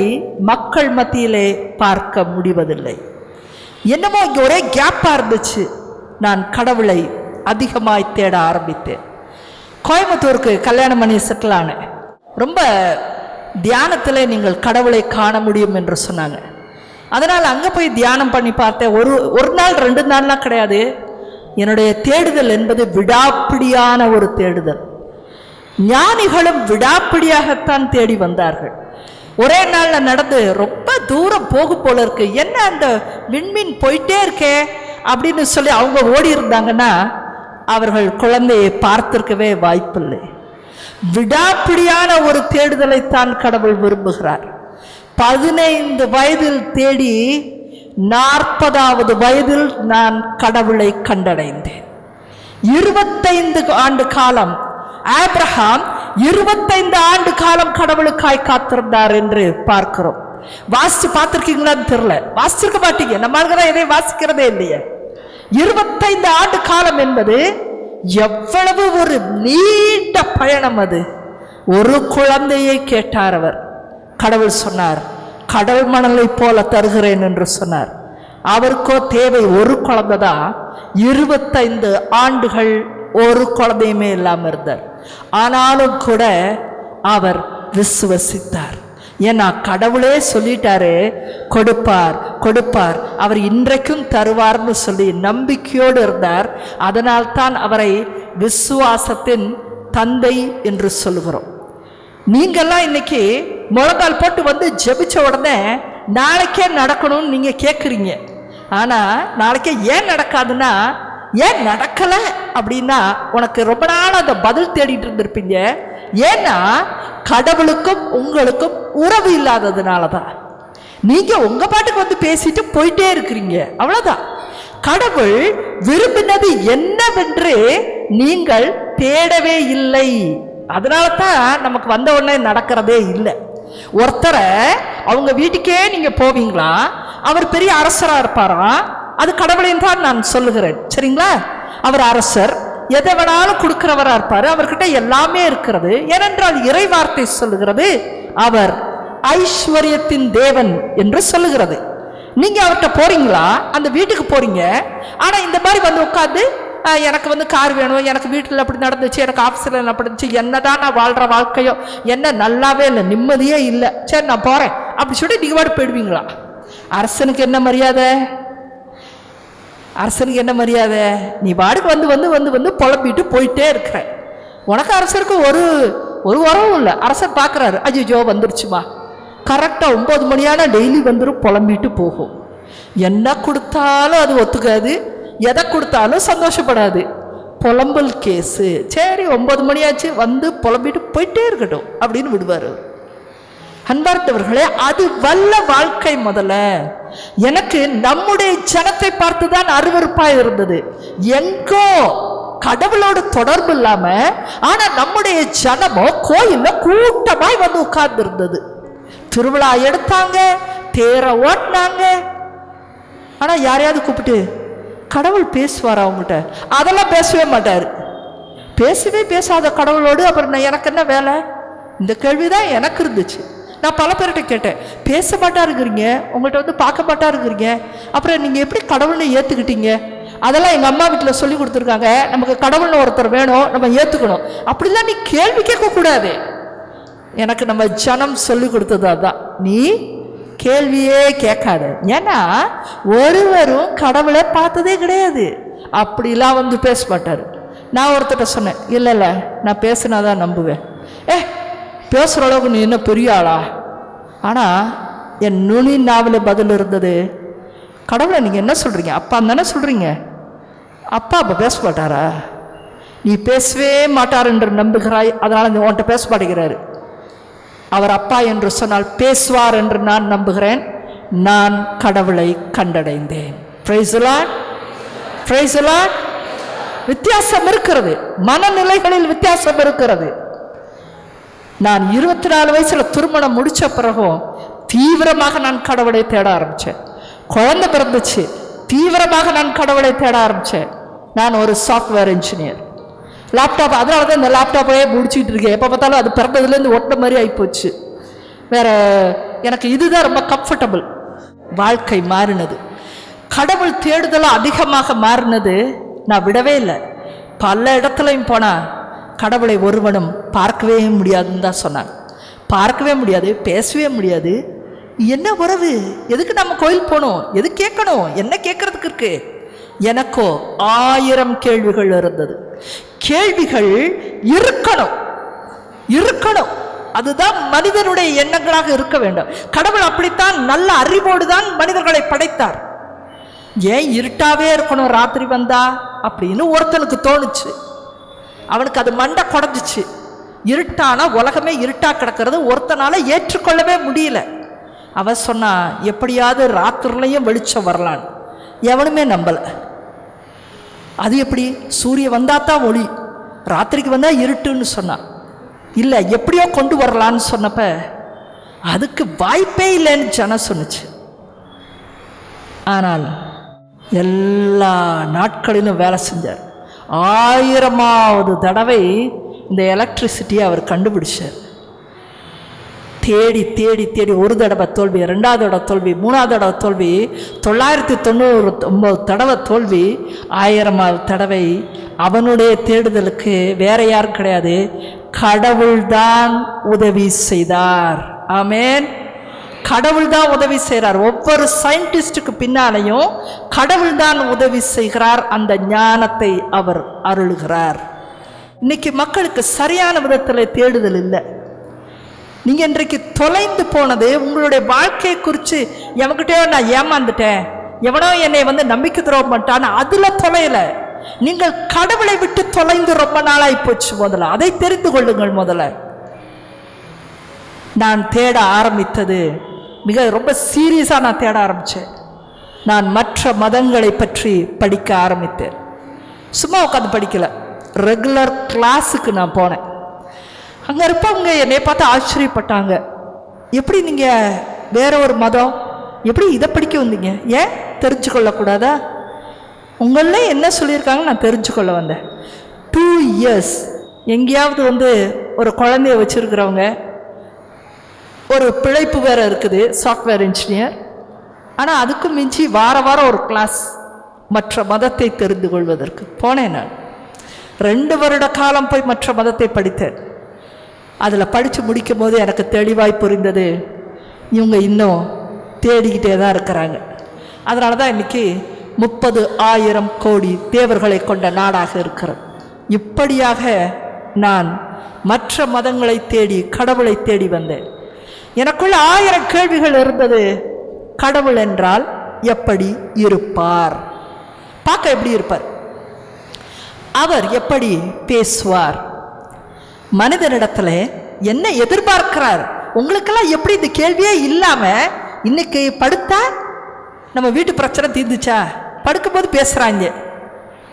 மக்கள் மத்தியிலே பார்க்க முடிவதில்லை. என்னமோ இங்கே ஒரே கேப்பாக இருந்துச்சு. நான் கடவுளை அதிகமாய் தேட ஆரம்பித்தேன். கோயம்புத்தூருக்கு கல்யாணம் பண்ணி செட்டில் ஆனேன். ரொம்ப தியானத்தில் நீங்கள் கடவுளை காண முடியும் என்று சொன்னாங்க. அதனால் அங்கே போய் தியானம் பண்ணி பார்த்தேன். ஒரு நாள் 2 நாள்லாம் கிடையாது. என்னுடைய தேடுதல் என்பது விடாப்பிடியான ஒரு தேடுதல். ஞானிகளும் விடாப்பிடியாகத்தான் தேடி வந்தார்கள். ஒரே நாளில் நடந்து ரொம்ப தூரம் போகும் போல இருக்கு, என்ன அந்த விண்மீன் போயிட்டே இருக்கே அப்படின்னு சொல்லி அவங்க ஓடி இருந்தாங்கன்னா அவர்கள் குழந்தையை பார்த்திருக்கவே வாய்ப்பில்லை. விடாப்பிடியான ஒரு தேடுதலைத்தான் கடவுள் விரும்புகிறார். 15 வயதில் தேடி 40வது வயதில் நான் கடவுளை கண்டடைந்தேன். 25 ஆண்டு காலம் ஆபிரகாம் 25 ஆண்டு காலம் கடவுளுக்காய் காத்திருந்தார் என்று பார்க்கிறோம். வாசிச்சு பார்த்திருக்கீங்களான்னு தெரியல, வாசிச்சிருக்க மாட்டீங்க. நம்மளுக்கு தான் எதையும் வாசிக்கிறதே இல்லையே. 25 ஆண்டு காலம் என்பது எவ்வளவு ஒரு நீண்ட பயணம் அது. ஒரு குழந்தையை கேட்டார் அவர். கடவுள் சொன்னார், கடல் மணலை போல தருகிறேன் என்று சொன்னார். அவருக்கோ தேவை ஒரு குழந்தை தான். 25 ஆண்டுகள் ஒரு குழந்தையுமே இல்லாமல் இருந்தார். ஆனாலும் கூட அவர் விசுவசித்தார். ஏன்னா கடவுளே சொல்லிட்டாரு, கொடுப்பார் கொடுப்பார், அவர் இன்றைக்கும் தருவார்னு சொல்லி நம்பிக்கையோடு இருந்தார். அதனால்தான் அவரை விசுவாசத்தின் தந்தை என்று சொல்லுகிறோம். நீங்கள்லாம் இன்னைக்கு முழங்கால் போட்டு ஜெபிச்ச உடனே நாளைக்கே நடக்கணும்னு நீங்க கேட்குறீங்க. ஆனால் நாளைக்கே ஏன் நடக்காதுன்னா, ஏன் நடக்கலை அப்படின்னா உனக்கு ரொம்ப நாள் அந்த பதில் தேடிட்டு இருந்திருப்பீங்க. ஏன்னா கடவுளுக்கும் உங்களுக்கும் உறவு இல்லாததுனால தான். நீங்க உங்க பாட்டுக்கு பேசிட்டு போயிட்டே இருக்கிறீங்க, அவ்வளவுதான். கடவுள் விரும்பினது என்னவென்று நீங்கள் தேடவே இல்லை. அதனால தான் நமக்கு வந்த உடனே நடக்கிறதே இல்லை. ஒருத்தரை அவங்க வீட்டுக்கே நீங்க போவீங்களா, அவர் பெரிய அரசராக இருப்பாராம். அது கடவுளின் தான் நான் சொல்லுகிறேன், சரிங்களா? அவர் அரசர், எதை வேணாலும் கொடுக்கிறவரா இருப்பாரு, அவர்கிட்ட எல்லாமே இருக்கிறது. ஏனென்றால் இறை வார்த்தை சொல்லுகிறது அவர் ஐஸ்வர்யத்தின் தேவன் என்று சொல்லுகிறது. நீங்க அவர்கிட்ட போறீங்களா? அந்த வீட்டுக்கு போறீங்க, ஆனா இந்த மாதிரி வந்து உட்காந்து எனக்கு வந்து கார் வேணும், எனக்கு வீட்டில் அப்படி நடந்துச்சு, எனக்கு ஆஃபீஸில் அப்படி இருந்துச்சு, என்னதான் நான் வாழ்கிற வாழ்க்கையோ என்ன நல்லாவே இல்லை, நிம்மதியே இல்லை, சரி நான் போகிறேன் அப்படி சொல்லிட்டு நீங்கள் பாட்டு போயிடுவீங்களா? அரசனுக்கு என்ன மரியாதை? அரசனுக்கு என்ன மரியாதை? நீ பாட்டுக்கு வந்து வந்து வந்து வந்து புலம்பிட்டு போயிட்டே இருக்கிற. உனக்கு அரசருக்கு ஒரு ஒரு உறவும் இல்லை. அரசர் பார்க்குறாரு, அஜிஜோ வந்துருச்சுமா, கரெக்டாக 9 மணியான டெய்லி வந்துடும், புலம்பிட்டு போகும். என்ன கொடுத்தாலும் அது ஒத்துக்காது, எதை கொடுத்தாலும் சந்தோஷப்படாது. புலம்பல் கேஸு. சரி 9 மணியாச்சு, வந்து புலம்பிட்டு போயிட்டே இருக்கட்டும் அப்படின்னு விடுவார். அன்பார்ந்தவர்களே, அது வல்ல வாழ்க்கை. முதல்ல எனக்கு நம்முடைய ஜனத்தை பார்த்துதான் அருவருப்பாக இருந்தது. எங்கோ கடவுளோடு தொடர்பு இல்லாம, ஆனா நம்முடைய ஜனமோ கோயில்ல கூட்டமாய் வந்து உட்கார்ந்து இருந்தது. திருவிழா எடுத்தாங்க, தேர ஓட்டினாங்க. ஆனா யாரையாவது கூப்பிட்டு கடவுள் பேசுவார் அவங்ககிட்ட? அதெல்லாம் பேசவே மாட்டார். பேசவே பேசாத கடவுளோடு அப்புறம் எனக்கு என்ன வேலை? இந்த கேள்விதான் எனக்கு இருந்துச்சு. நான் பல பேர்கிட்ட கேட்டேன், பேச மாட்டா இருக்கிறீங்க, உங்கள்கிட்ட வந்து பார்க்க மாட்டா இருக்கிறீங்க, அப்புறம் நீங்கள் எப்படி கடவுள்னு ஏற்றுக்கிட்டீங்க? அதெல்லாம் எங்கள் அம்மா வீட்டில் சொல்லி கொடுத்துருக்காங்க, நமக்கு கடவுள்னு ஒருத்தர் வேணும், நம்ம ஏற்றுக்கணும். அப்படிலாம் நீ கேள்வி கேட்கக்கூடாது. எனக்கு நம்ம ஜனம் சொல்லி கொடுத்தது அதுதான், நீ கேள்வியே கேட்காத. ஏன்னா ஒருவரும் கடவுளை பார்த்ததே கிடையாது. அப்படிலாம் வந்து பேச மாட்டார். நான் ஒருத்தர்கிட்ட சொன்னேன், இல்லை இல்லை நான் பேசினாதான் நம்புவேன். பேசுகிற அளவுக்கு நீ என்ன பெரிய ஆளா? ஆனால் என் நுனி நாவல பதில் இருந்தது, கடவுளை நீங்கள் என்ன சொல்கிறீங்க? அப்பா தானே சொல்கிறீங்க. அப்பா அப்போ பேச மாட்டாரா? நீ பேசவே மாட்டார் என்று நம்புகிறாய், அதனால் நீ உன்கிட்ட பேச மாட்டேங்கிறாரு. அவர் அப்பா என்று சொன்னால் பேசுவார் என்று நான் நம்புகிறேன். நான் கடவுளை கண்டடைந்தேன். Praise the lord, praise the lord. வித்தியாசம் இருக்கிறது, மனநிலைகளில் வித்தியாசம் இருக்கிறது. நான் 24 வயசுல திருமணம் முடிச்ச பிறகும் தீவிரமாக நான் கடவுளை தேட ஆரம்பித்தேன். குழந்தை பிறந்துச்சு, தீவிரமாக நான் கடவுளை தேட ஆரம்பித்தேன். நான் ஒரு சாஃப்ட்வேர் இன்ஜினியர். லேப்டாப், அதனால தான் இந்த லேப்டாப்பையே முடிச்சுட்டு இருக்கேன். எப்போ பார்த்தாலும் அது பிறந்ததுலேருந்து ஒட்ட மாதிரி ஆகிப்போச்சு. வேற எனக்கு இதுதான் ரொம்ப கம்ஃபர்டபுள். வாழ்க்கை மாறினது, கடவுள் தேடுதலாக அதிகமாக மாறினது. நான் விடவே இல்லை. பல இடத்துலையும் போனால் கடவுளை ஒருவனும் பார்க்கவே முடியாதுன்னு தான் சொன்னாங்க. பார்க்கவே முடியாது, பேசவே முடியாது. என்ன உறவு? எதுக்கு நம்ம கோயில் போகணும்? எது கேட்கணும்? என்ன கேட்கறதுக்கு இருக்கு? எனக்கோ 1000 கேள்விகள் இருந்தது. கேள்விகள் இருக்கணும், இருக்கணும். அதுதான் மனிதனுடைய எண்ணங்களாக இருக்க வேண்டும். கடவுள் அப்படித்தான் நல்ல அறிவோடு தான் மனிதர்களை படைத்தார். ஏன் இருட்டாவே இருக்கணும் ராத்திரி வந்தா அப்படின்னு ஒருத்தனுக்கு தோணுச்சு. அவனுக்கு அது மண்டை குடஞ்சிச்சு. இருட்டானா உலகமே இருட்டா கிடக்கிறது ஒருத்தனால ஏற்றுக்கொள்ளவே முடியல. அவன் சொன்னா எப்படியாவது ராத்திரிலையும் வெளிச்சம் வரலான்னு. எவனுமே நம்பலை. அது எப்படி? சூரியன் வந்தா தான் ஒளி, ராத்திரிக்கு வந்தா இருட்டுன்னு சொன்னான். இல்லை எப்படியோ கொண்டு வரலான்னு சொன்னப்ப அதுக்கு வாய்ப்பே இல்லைன்னு ஜனம் சொன்னுச்சு. ஆனால் எல்லா நாட்களிலும் வேலை செஞ்சார். 1000வது தடவை இந்த எலக்ட்ரிசிட்டியை அவர் கண்டுபிடிச்சார். தேடி தேடி தேடி ஒரு தடவை தோல்வி, 2வது தடவை தோல்வி, 3வது தடவை தோல்வி, 999 தடவை தோல்வி, 1000வது தடவை. அவனுடைய தேடுதலுக்கு வேற யாரும் கிடையாது, கடவுள்தான் உதவி செய்தார். ஆமென். கடவுள் தான் உதவி செய்கிறார். ஒவ்வொரு சயின்டிஸ்டுக்கு பின்னாலையும் கடவுள் தான் உதவி செய்கிறார். அந்த ஞானத்தை அவர் அருளுகிறார். இன்னைக்கு மக்களுக்கு சரியான விதத்தில் தேடுதல் இல்லை. நீங்க இன்றைக்கு தொலைந்து போனது உங்களுடைய வாழ்க்கையை குறித்து. எவங்கிட்டே நான் ஏமாந்துட்டேன், எவனோ என்னை வந்து நம்பிக்கை துரோகம் பண்ணிட்டான்னு அதுல தொலைல. நீங்கள் கடவுளை விட்டு தொலைந்து ரொம்ப நாளாய் போச்சு. முதல்ல அதை தெரிந்து கொள்ளுங்கள். முதல்ல நான் தேட ஆரம்பித்தது ரொம்ப சீரியஸாக நான் தேட ஆரம்பித்தேன். நான் மற்ற மதங்களை பற்றி படிக்க ஆரம்பித்தேன். சும்மா உட்காந்து படிக்கலை, ரெகுலர் கிளாஸுக்கு நான் போனேன். அங்கே இருப்பவங்க என்னை பார்த்து ஆச்சரியப்பட்டாங்க. எப்படி நீங்கள் வேற ஒரு மதம், எப்படி இதை படிக்க வந்தீங்க? ஏன் தெரிஞ்சுக்கொள்ளக்கூடாதா? உங்களே என்ன சொல்லியிருக்காங்க நான் தெரிஞ்சுக்கொள்ள வந்தேன். 2 years எங்கேயாவது ஒரு குழந்தைய வச்சுருக்கிறவங்க, ஒரு பிழைப்பு வேறு இருக்குது, சாஃப்ட்வேர் இன்ஜினியர். ஆனால் அதுக்கும் மிஞ்சி வாரம் ஒரு கிளாஸ் மற்ற மதத்தை தெரிந்து கொள்வதற்கு போனேன். நான் 2 வருட காலம் போய் மற்ற மதத்தை படித்தேன். அதில் படித்து முடிக்கும் போது எனக்கு தெளிவாய் புரிந்தது, இவங்க இன்னும் தேடிக்கிட்டே தான் இருக்கிறாங்க. அதனால தான் இன்றைக்கி 30,000 கோடி தேவர்களை கொண்ட நாடாக இருக்கிறது. இப்படியாக நான் மற்ற மதங்களை தேடி கடவுளை தேடி வந்தேன். எனக்குள்ள 1000 கேள்விகள் இருந்தது. கடவுள் என்றால் எப்படி இருப்பார்? பார்க்க எப்படி இருப்பார்? அவர் எப்படி பேசுவார்? மனிதனிடத்துல என்ன எதிர்பார்க்கிறார்? உங்களுக்கெல்லாம் எப்படி இந்த கேள்வியே இல்லாமல் இன்னைக்கு படுத்தா நம்ம வீட்டு பிரச்சனை தீர்ந்துச்சா? படுக்கும்போது பேசுகிறாங்க,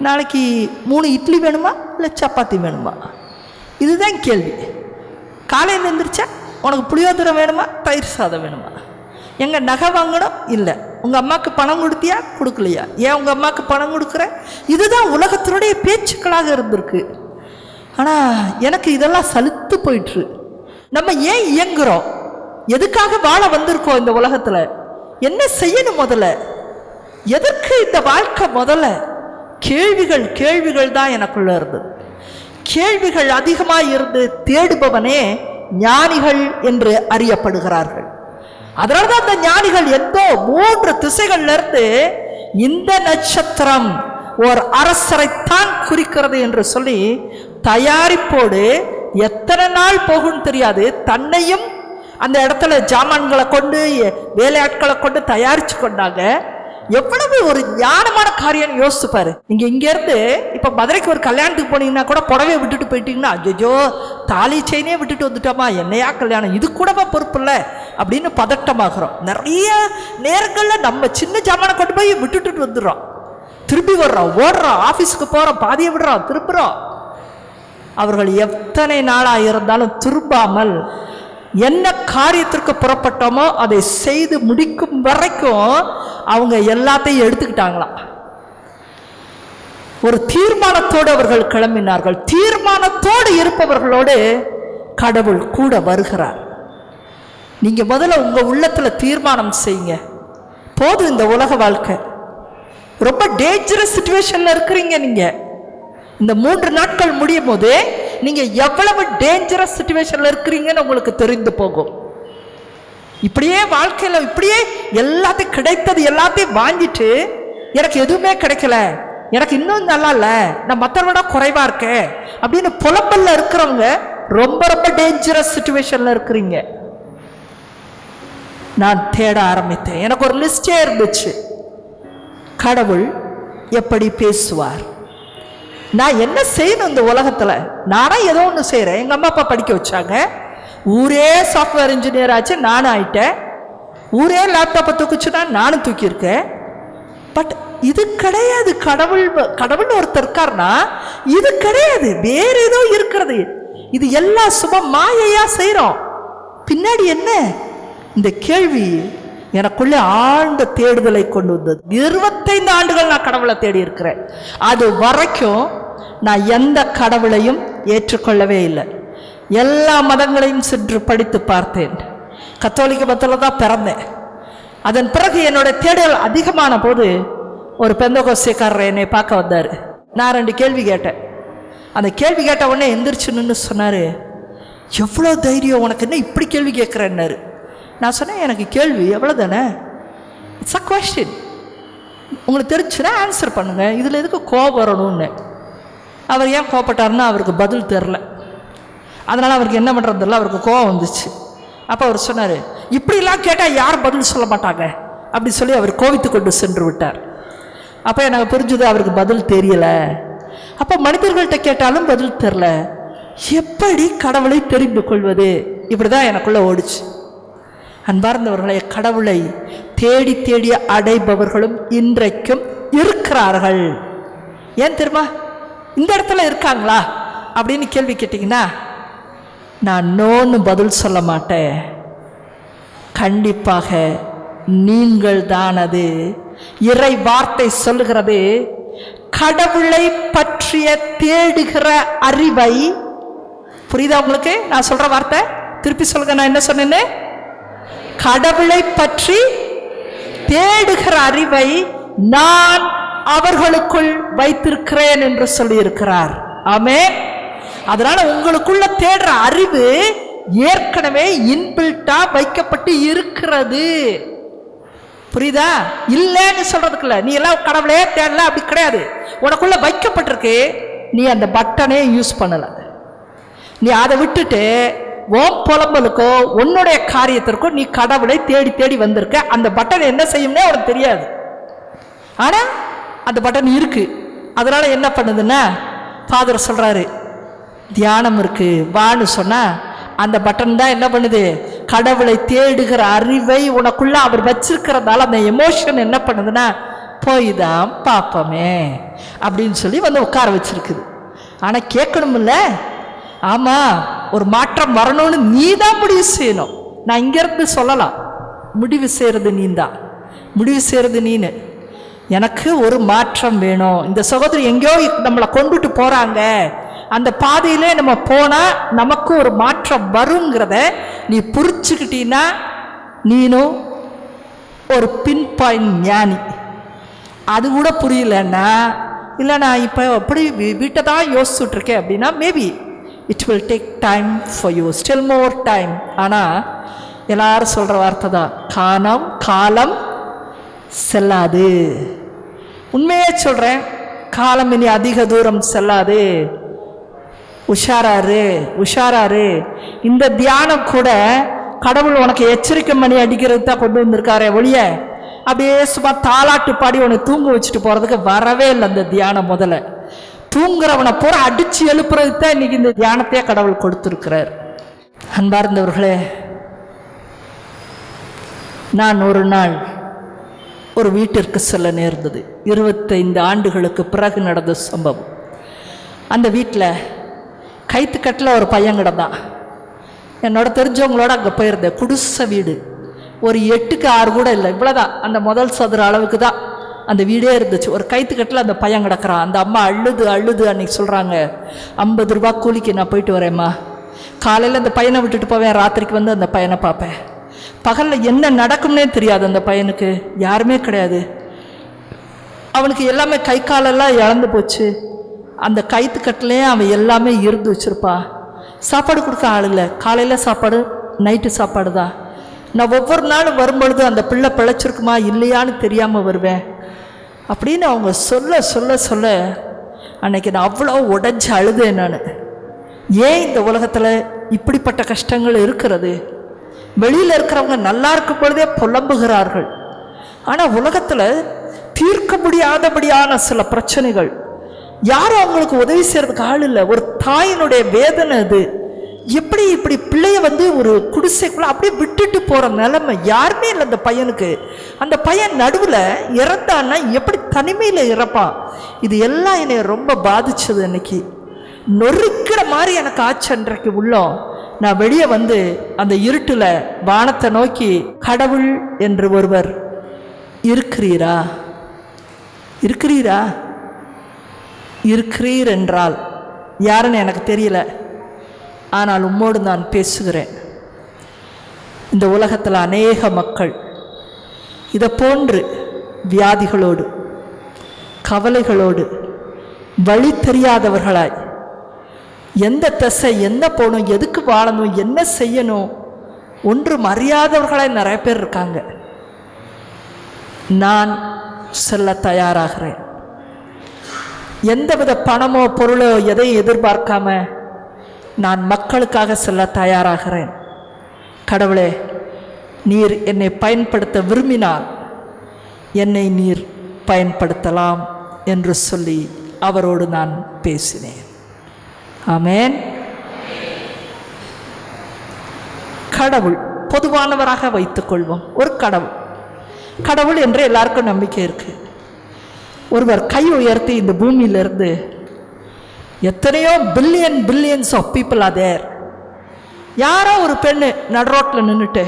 நாளைக்கு 3 இட்லி வேணுமா இல்லை சப்பாத்தி வேணுமா? இதுதான் கேள்வி. காலையில் எழுந்திரிச்சா உனக்கு புளியோதரை வேணுமா தயிர் சாதம் வேணுமா? எங்கே நகை வாங்கணும்? இல்லை. உங்கள் அம்மாவுக்கு பணம் கொடுத்தியா கொடுக்கலையா? ஏன் உங்கள் அம்மாவுக்கு பணம் கொடுக்குற? இதுதான் உலகத்தினுடைய பேச்சுக்களாக இருந்திருக்கு. ஆனால் எனக்கு இதெல்லாம் சலுத்து போயிட்டு. நம்ம ஏன் இயங்குகிறோம்? எதுக்காக வாழ வந்திருக்கோம் இந்த உலகத்தில்? என்ன செய்யணும்? முதல்ல எதற்கு இந்த வாழ்க்கை? முதல்ல கேள்விகள் தான் எனக்குள்ள இருந்தது. கேள்விகள் அதிகமாக இருந்து தேடுபவனே ஞானிகள் என்று அறியப்படுகிறார்கள். அதனால தான் அந்த ஞானிகள் எந்தோ 3 திசைகள்ல இருந்து இந்த நட்சத்திரம் ஒரு அரசரைத்தான் குறிக்கிறது என்று சொல்லி தயாரிப்போடு எத்தனை நாள் போகும்னு தெரியாது, தன்னையும் அந்த இடத்துல ஜாமான்களை கொண்டு வேலையாட்களை கொண்டு தயாரிச்சு கொண்டாங்க. எவ்வளவு ஒரு ஞானமான காரியம் யோசிச்சுப்பாரு. நீங்க இங்க இருந்து இப்ப மதுரைக்கு ஒரு கல்யாணத்துக்கு போனீங்கன்னா கூட புடவையை விட்டுட்டு போயிட்டீங்கன்னா, அஜோ தாலி செயினே விட்டுட்டு வந்துட்டோமா, என்னையா கல்யாணம், இது கூடவா பொறுப்பு இல்லை அப்படின்னு பதட்டமாகறோம். நிறைய நேரங்களில் நம்ம சின்ன ஜாமானை கொண்டு போய் விட்டுட்டு வந்துடுறோம், திரும்பி வர்றோம், ஓடுறோம், ஆஃபீஸுக்கு போகிறோம், பாதியை விடுறோம், திரும்புகிறோம். அவர்கள் எத்தனை நாளாக இருந்தாலும் திரும்பாமல் என்ன காரியத்திற்கு புறப்பட்டோமோ அதை செய்து முடிக்கும் வரைக்கும் அவங்க எல்லாத்தையும் எடுத்துக்கிட்டாங்களாம். ஒரு தீர்மானத்தோடு அவர்கள் கிளம்பினார்கள். தீர்மானத்தோடு இருப்பவர்களோடு கடவுள் கூட வருகிறார். நீங்க முதல்ல உங்க உள்ளத்துல தீர்மானம் செய்யுங்க. போதும் இந்த உலக வாழ்க்கை, ரொம்ப டேஞ்சரஸ் சிச்சுவேஷன்ல இருக்கிறீங்க. நீங்க இந்த 3 நாட்கள் முடியும் போது நீங்க எவ்வளவு டேஞ்சரஸ் சிச்சுவேஷன்ல இருக்கிறீங்கன்னு உங்களுக்கு தெரிந்து போகும். இப்படியே வாழ்க்கையில இப்படியே எல்லாத்தையும் கிடைத்தது எல்லாத்தையும் வாங்கிட்டு எனக்கு எதுவுமே கிடைக்கல, எனக்கு இன்னும் நல்லா இல்லை, நான் மற்றவங்களோட குறைவா இருக்கேன் அப்படின்னு புலம்பல்ல இருக்கிறவங்க ரொம்ப ரொம்ப டேஞ்சரஸ் சிச்சுவேஷன்ல இருக்கிறீங்க. நான் தேட ஆரம்பித்தேன். எனக்கு ஒரு லிஸ்டே இருந்துச்சு. கடவுள் எப்படி பேசுவார்? நான் என்ன செய்யணும் இந்த உலகத்தில்? நானே ஏதோ ஒன்று செய்கிறேன். எங்கள் அம்மா அப்பா படிக்க வச்சாங்க, ஊரே சாஃப்ட்வேர் இன்ஜினியர் ஆச்சு, நானும் ஆயிட்டேன். ஊரே லேப்டாப்பை தூக்கிச்சுன்னா நானும் தூக்கியிருக்கேன். பட் இது கிடையாது. கடவுள்னு ஒருத்தர் இருக்காருன்னா இது கிடையாது, வேற ஏதோ இருக்கிறது. இது எல்லாம் சும்மா மாயையா செய்கிறோம். பின்னாடி என்ன? இந்த கேள்வி எனக்குள்ளே ஆழ்ந்த தேடுதலை கொண்டு வந்தது. 25 ஆண்டுகள் நான் கடவுளை தேடி இருக்கிறேன். அது வரைக்கும் நான் எந்த கடவுளையும் ஏற்றுக்கொள்ளவே இல்லை. எல்லா மதங்களையும் சென்று படித்து பார்த்தேன். கத்தோலிக்க மதத்தில் தான் பிறந்தேன். அதன் பிறகு என்னோட தேடல் அதிகமான போது ஒரு பெந்தகோஸ்தேக்காரர் என்னை பார்க்க வந்தார். நான் 2 கேள்வி கேட்டேன். அந்த கேள்வி கேட்ட உடனே எந்திரிச்சு நின்று சொன்னார், எவ்வளோ தைரியம் உனக்கு, என்ன இப்படி கேள்வி கேட்குறேன்னாரு. நான் சொன்னேன், எனக்கு கேள்வி எவ்வளோ தானே, இட்ஸ் அ கொஸ்டின், உங்களுக்கு தெரிஞ்சுன்னா ஆன்சர் பண்ணுங்க, இதில் எதுக்கு கோபம் வரணும்னு. அவர் ஏன் கோபப்பட்டாருன்னா அவருக்கு பதில் தெரில. அதனால் அவருக்கு என்ன பண்ணுறதில்ல, அவருக்கு கோபம் வந்துச்சு. அப்போ அவர் சொன்னார், இப்படிலாம் கேட்டால் யாரும் பதில் சொல்ல மாட்டாங்க அப்படி சொல்லி அவர் கோவித்து கொண்டு சென்று விட்டார். அப்போ எனக்கு புரிஞ்சுது, அவருக்கு பதில் தெரியலை. அப்போ மனிதர்கள்ட்ட கேட்டாலும் பதில் தெரில, எப்படி கடவுளை தெரிந்து கொள்வது? இப்படி தான் எனக்குள்ளே ஓடிச்சு. அன்பார்ந்தவர்களை, கடவுளை தேடி தேடி அடைபவர்களும் இன்றைக்கும் இருக்கிறார்கள். ஏன் தெரியுமா? இந்த இடத்துல இருக்காங்களா அப்படின்னு கேள்வி கேட்டிங்கன்னா நான் நோன்னு பதில் சொல்ல மாட்டேன். கண்டிப்பாக நீங்கள் தான் அது. இறை வார்த்தை சொல்லுகிறது, கடவுளை பற்றிய தேடுகிற அறிவை. புரியுதா உங்களுக்கு நான் சொல்ற வார்த்தை? திருப்பி சொல்லுங்க, நான் என்ன சொன்னேன்னு? கடவுளை பற்றி தேடுகிற அறிவை நான் அவர்களுக்குள் வைத்திருக்கிறேன் என்று சொல்லி இருக்கிறார். ஆமென். அதனால உங்களுக்குள்ள தேடுற அறிவு ஏற்கனவே இன்பில்ட்டா வைக்கப்பட்டு இருக்கிறது. புரியுதா? இல்லைன்னு சொல்றதுக்கு இல்லை. நீ எல்லாம் கடவுளே தேடல, அப்படி கிடையாது. உனக்குள்ள வைக்கப்பட்டிருக்கு. நீ அந்த பட்டனே யூஸ் பண்ணல. நீ அதை விட்டுட்டு ஓம் புலம்பலுக்கோ உன்னுடைய காரியத்திற்கோ நீ கடவுளை தேடி தேடி வந்திருக்க. அந்த பட்டன் என்ன செய்யும்னே உனக்கு தெரியாது. ஆனா அந்த பட்டன் இருக்கு. அதனால என்ன பண்ணுதுன்னா, ஃபாதர் சொல்றாரு, தியானம் இருக்கு வான்னு சொன்னா அந்த பட்டன் தான் என்ன பண்ணுது? கடவுளை தேடுகிற அறிவை உனக்குள்ள அவர் வச்சிருக்கிறதால அந்த எமோஷன் என்ன பண்ணுதுன்னா, போய் தான் பார்ப்போமே அப்படின்னு சொல்லி வந்து உட்கார வச்சிருக்குது. ஆனா கேட்கணும்ல, ஆமா ஒரு மாற்றம் வரணும்னு நீ தான் முடிவு செய்யணும். நான் இங்கிருந்து சொல்லலாம், முடிவு செய்யறது நீ தான். முடிவு செய்யறது நீனு. எனக்கு ஒரு மாற்றம் வேணும். இந்த சகோதரி எங்கேயோ நம்மளை கொண்டுட்டு போறாங்க, அந்த பாதையிலே நம்ம போனா நமக்கு ஒரு மாற்றம் வருங்கிறத நீ புரிச்சுக்கிட்டீன்னா நீனும் ஒரு பின் பாயிண்ட் ஞானி. அது கூட புரியலன்னா, இல்லை நான் இப்போ அப்படி வீட்டை தான் யோசிச்சுட்டு இருக்கேன் அப்படின்னா, maybe it will take time for you, still more time. ஆனால் எல்லாரும் சொல்கிற வார்த்தை தான், காலம் செல்லாது. உண்மையே சொல்கிறேன், காலம் இனி அதிக தூரம் செல்லாது. உஷாராரு. இந்த தியானம் கூட கடவுள் உனக்கு எச்சரிக்கை மணி அடிக்கிறது தான் கொண்டு வந்திருக்காரே ஒழிய அப்படியே சும்மா தாலாட்டு பாடி உனக்கு தூங்க வச்சுட்டு போகிறதுக்கு வரவே இல்லை. அந்த தியானம் முதல்ல தூங்குறவனை பூரா அடித்து எழுப்புறதுக்கு தான் இன்னைக்கு இந்த தியானத்தையே கடவுள் கொடுத்துருக்கிறார். அன்பார்ந்தவர்களே, நான் ஒரு நாள் ஒரு வீட்டிற்கு செல்ல நேர்ந்தது. 25 ஆண்டுகளுக்கு பிறகு நடந்த சம்பவம். அந்த வீட்டில் கைத்துக்கட்டில் ஒரு பையன் கிடந்தான். என்னோட தெரிஞ்சவங்களோட அங்கே போயிருந்தேன். குடிசை வீடு, ஒரு 8க்கு 6 கூட இல்லை, இவ்வளோதான். அந்த முதல் சதுர அளவுக்கு தான் அந்த வீடே இருந்துச்சு. ஒரு கைத்துக்கட்டில் அந்த பையன் கிடக்கிறான். அந்த அம்மா அழுது அன்னைக்கு சொல்கிறாங்க, 50 ரூபா கூலிக்கு நான் போயிட்டு வரேம்மா. காலையில் அந்த பையனை விட்டுட்டு போவேன், ராத்திரிக்கு வந்து அந்த பையனை பார்ப்பேன். பகலில் என்ன நடக்கும்னே தெரியாது. அந்த பையனுக்கு யாருமே கிடையாது. அவனுக்கு எல்லாமே கை காலெல்லாம் இழந்து போச்சு. அந்த கைத்துக்கட்டிலே அவன் எல்லாமே இருந்து வச்சுருப்பா. சாப்பாடு கொடுக்க ஆள் இல்லை. காலையில் சாப்பாடு, நைட்டு சாப்பாடு தான். நான் ஒவ்வொரு நாளும் வரும்பொழுது அந்த பிள்ளை பிழைச்சிருக்குமா இல்லையான்னு தெரியாமல் வருவேன். அப்படின்னு அவங்க சொல்ல அன்னைக்கு நான் அவ்வளோ உடைஞ்சு அழுதேன். நான் ஏன் இந்த உலகத்தில் இப்படிப்பட்ட கஷ்டங்கள் இருக்கிறது? வெளியில் இருக்கிறவங்க நல்லா இருக்கும் பொழுதே புலம்புகிறார்கள். ஆனால் உலகத்தில் தீர்க்க முடியாதபடியான சில பிரச்சனைகள், யாரும் அவங்களுக்கு உதவி செய்கிறதுக்கு ஆள் இல்லை. ஒரு தாயினுடைய வேதனை அது. இப்படி பிள்ளைய வந்து ஒரு குடிசைக்குள்ள அப்படியே விட்டுட்டு போகிற நிலைமை. யாருமே இல்லை அந்த பையனுக்கு. அந்த பையன் நடுவில் இறந்தான்னா எப்படி தனிமையில் இறப்பான். இது எல்லாம் என்னை ரொம்ப பாதிச்சது. அன்னைக்கு நொறுக்கிற மாதிரி எனக்கு ஆச்சு. அன்றைக்கு உள்ளோம் நான் வெளியே வந்து அந்த இருட்டில் வானத்தை நோக்கி, கடவுள் என்று ஒருவர் இருக்கிறீரா என்றால் யாருன்னு எனக்கு தெரியல. ஆனால் உம்மோடு நான் பேசுகிறேன். இந்த உலகத்தில் அநேக மக்கள் இதை போன்று வியாதிகளோடு, கவலைகளோடு, வழி தெரியாதவர்களாய், எந்த திசை என்ன போகணும், எதுக்கு வாழணும், என்ன செய்யணும் ஒன்றும் அறியாதவர்களாய் நிறைய பேர் இருக்காங்க. நான் செல்ல தயாராகிறேன். எந்தவித பணமோ பொருளோ எதையும் எதிர்பார்க்காம நான் மக்களுக்காக செல்ல தயாராகிறேன். கடவுளே, நீர் என்னை பயன்படுத்த விரும்பினால் என்னை நீர் பயன்படுத்தலாம் என்று சொல்லி அவரோடு நான் பேசினேன். ஆமென். கடவுள் பொதுவானவராக வைத்துக்கொள்வோம். ஒரு கடவுள் என்று எல்லாருக்கும் நம்பிக்கை இருக்கு. ஒருவர் கை உயர்த்தி இந்த பூமியிலிருந்து எத்தனையோ billions of people are there. யாரோ ஒரு பெண்ணு நடு ரோட்டில் நின்றுட்டு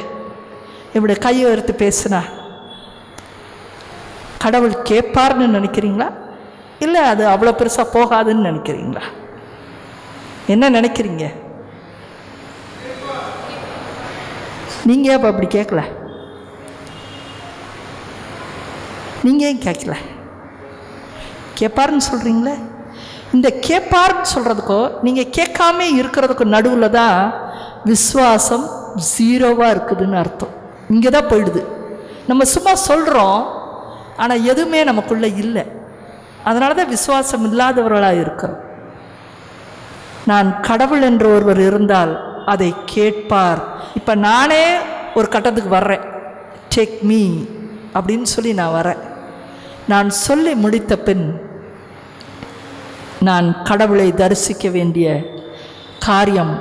இப்படி கை உயர்த்தி பேசினா, கடவுள் கேட்பார்னு நினைக்கிறீங்களா, இல்லை அது அவ்வளோ பெருசாக போகாதுன்னு நினைக்கிறீங்களா? என்ன நினைக்கிறீங்க? நீங்கள் அப்போ அப்படி கேட்கல? நீங்கள் ஏன் கேட்கல? கேட்பார்னு சொல்கிறீங்களே. இந்த கேட்பார்னு சொல்கிறதுக்கோ நீங்கள் கேட்காம இருக்கிறதுக்கும் நடுவில் தான் விசுவாசம் ஜீரோவாக இருக்குதுன்னு அர்த்தம். இங்கே தான் போயிடுது. நம்ம சும்மா சொல்கிறோம், ஆனால் எதுவுமே நமக்குள்ளே இல்லை. அதனால தான் விசுவாசம் இல்லாதவர்களாக இருக்கிறோம். நான் கடவுள் என்று ஒருவர் இருந்தால் அதை கேட்பார். இப்போ நானே ஒரு கட்டத்துக்கு வர்றேன், டேக் மீ அப்படின்னு சொல்லி நான் வரேன். நான் சொல்லி முடித்த பின் நான் கடவுளை தரிசிக்க வேண்டிய காரியம்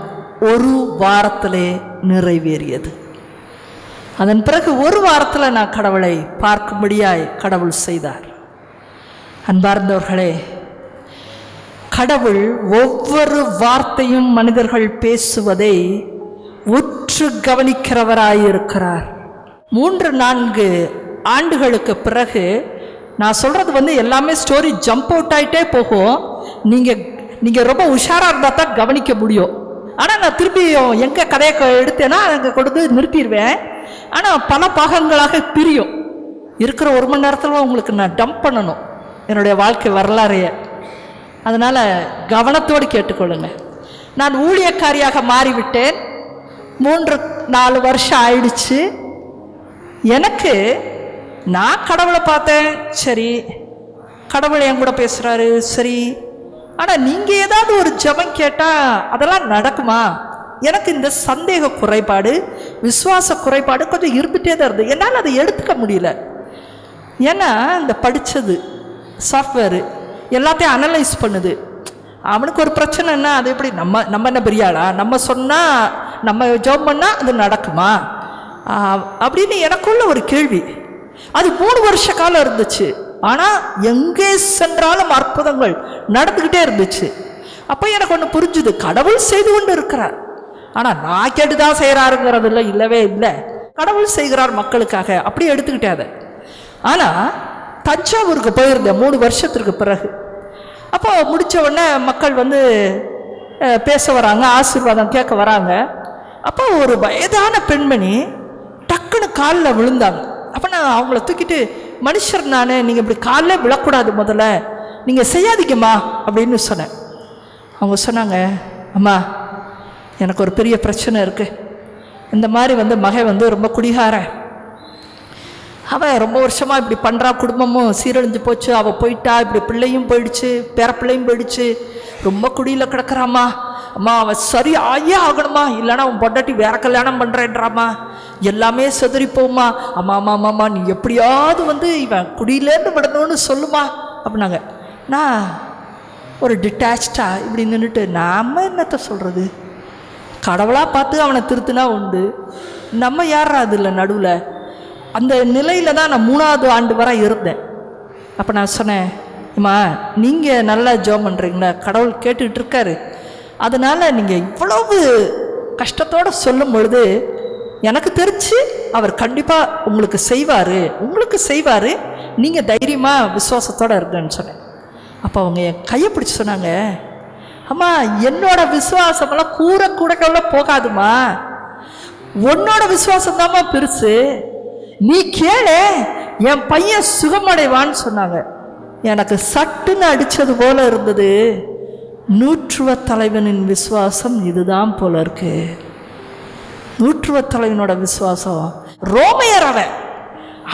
ஒரு வாரத்திலே நிறைவேறியது. அதன் பிறகு ஒரு வாரத்தில் நான் கடவுளை பார்க்கும்படியாய் கடவுள் செய்தார். அன்பார்ந்தவர்களே, கடவுள் ஒவ்வொரு வார்த்தையும் மனிதர்கள் பேசுவதை உற்று கவனிக்கிறவராயிருக்கிறார். 3-4 ஆண்டுகளுக்கு பிறகு நான் சொல்கிறது எல்லாமே ஸ்டோரி ஜம்ப் அவுட் ஆகிட்டே போகும். நீங்கள் ரொம்ப உஷாராக இருந்தால் தான் கவனிக்க முடியும். ஆனால் நான் திருப்பியும் எங்கே கதையை எடுத்தேன்னா அங்கே கொடுத்து நிறுத்திடுவேன். ஆனால் பல பாகங்களாக பிரியும். இருக்கிற 1 மணி நேரத்தில் உங்களுக்கு நான் டம்ப் பண்ணணும் என்னுடைய வாழ்க்கை வரலாறைய. அதனால் கவனத்தோடு கேட்டுக்கொள்ளுங்க. நான் ஊழியக்காரியாக மாறிவிட்டேன். 3-4 வருஷம் ஆயிடுச்சு. எனக்கு நான் கடவுளை பார்த்தேன், சரி கடவுள் என் கூட பேசுகிறாரு, சரி. ஆனால் நீங்கள் ஏதாவது ஒரு ஜெபம் கேட்டால் அதெல்லாம் நடக்குமா? எனக்கு இந்த சந்தேக குறைபாடு, விசுவாச குறைபாடு கொஞ்சம் இருந்துகிட்டே தான் இருந்தது. என்னால் அதை எடுத்துக்க முடியல. ஏன்னா இந்த படித்தது சாஃப்ட்வேரு எல்லாத்தையும் அனலைஸ் பண்ணுது. அவனுக்கு ஒரு பிரச்சனைன்னா அது எப்படி நம்ம என்ன பெரியாளா? நம்ம சொன்னால், நம்ம ஜெபம் பண்ணால் அது நடக்குமா அப்படின்னு எனக்குள்ள ஒரு கேள்வி. அது 3 வருஷ காலம் இருந்துச்சு. ஆனால் எங்கே சென்றாலும் அற்புதங்கள் நடந்துக்கிட்டே இருந்துச்சு. அப்போ எனக்கு ஒன்று புரிஞ்சுது, கடவுள் செய்து கொண்டு இருக்கிறார். ஆனால் நான் கேட்டு தான் செய்கிறாருங்கிறது இல்லவே இல்லை. கடவுள் செய்கிறார் மக்களுக்காக, அப்படி எடுத்துக்கிட்டே. ஆனால் தஞ்சாவூருக்கு போயிருந்தேன் 3 வருஷத்திற்கு பிறகு. அப்போ முடித்த உடனே மக்கள் பேச வராங்க, ஆசீர்வாதம் கேட்க வராங்க. அப்போ ஒரு வயதான பெண்மணி டக்குன்னு காலில் விழுந்தாங்க. அப்போ நான் அவங்கள தூக்கிட்டு, மனுஷர் நான், நீங்கள் இப்படி காலில் விழக்கூடாது, முதல்ல நீங்கள் செய்யாதீங்கம்மா அப்படின்னு சொன்னேன். அவங்க சொன்னாங்க, அம்மா எனக்கு ஒரு பெரிய பிரச்சனை இருக்குது. இந்த மாதிரி மகன் ரொம்ப குடிகாரன். அவன் ரொம்ப வருஷமாக இப்படி பண்ணுறா, குடும்பமும் சீரழிஞ்சு போச்சு, அவள் போயிட்டா, இப்படி பிள்ளையும் போயிடுச்சு, பேரப்பிள்ளையும் போயிடுச்சு, ரொம்ப குடியில் கிடக்கிறாம்மா. அம்மா அவன் சரி ஆயே ஆகணுமா, இல்லைனா அவன் பொண்டாட்டி வேற கல்யாணம் பண்ணுறேன்றாம்மா, எல்லாமே செதறிப்போம்மா. அம்மா அம்மா அம்மாம்மா நீ எப்படியாவது இவன் குடியிலேருந்து விடணும்னு சொல்லுமா அப்படின்னாங்க. நான் ஒரு டிட்டாச்சாக இப்படி நின்றுட்டு, நாம் என்னத்தை சொல்கிறது? கடவுளாக பார்த்து அவனை திருத்தினா உண்டு, நம்ம யாரா அது இல்லை நடுவில். அந்த நிலையில் தான் நான் 3ஆவது ஆண்டு வரை இருந்தேன். அப்போ நான் சொன்னேன், அம்மா நீங்கள் நல்லா ஜெபம் பண்ணுறீங்களா, கடவுள் கேட்டுக்கிட்டு இருக்காரு, அதனால் நீங்கள் இவ்வளவு கஷ்டத்தோடு சொல்லும் பொழுது எனக்கு தெரிஞ்சு அவர் கண்டிப்பாக உங்களுக்கு செய்வார், நீங்கள் தைரியமாக விசுவாசத்தோடு இருங்கன்னு சொன்னேன். அப்போ அவங்க என் கையை பிடிச்சி சொன்னாங்க, அம்மா என்னோட விசுவாசமெல்லாம் கூட போகாதுமா, உன்னோட விசுவாசம் தான்மா பெருசு, நீ கேளு, என் பையன் சுகமடைவான்னு சொன்னாங்க. எனக்கு சட்டுன்னு அடித்தது போல இருந்தது. 100 தலைவனின் விசுவாசம் இதுதான் போல இருக்கு. 100 தலைவனோட விசுவாசம் ரோமையர் அவன்.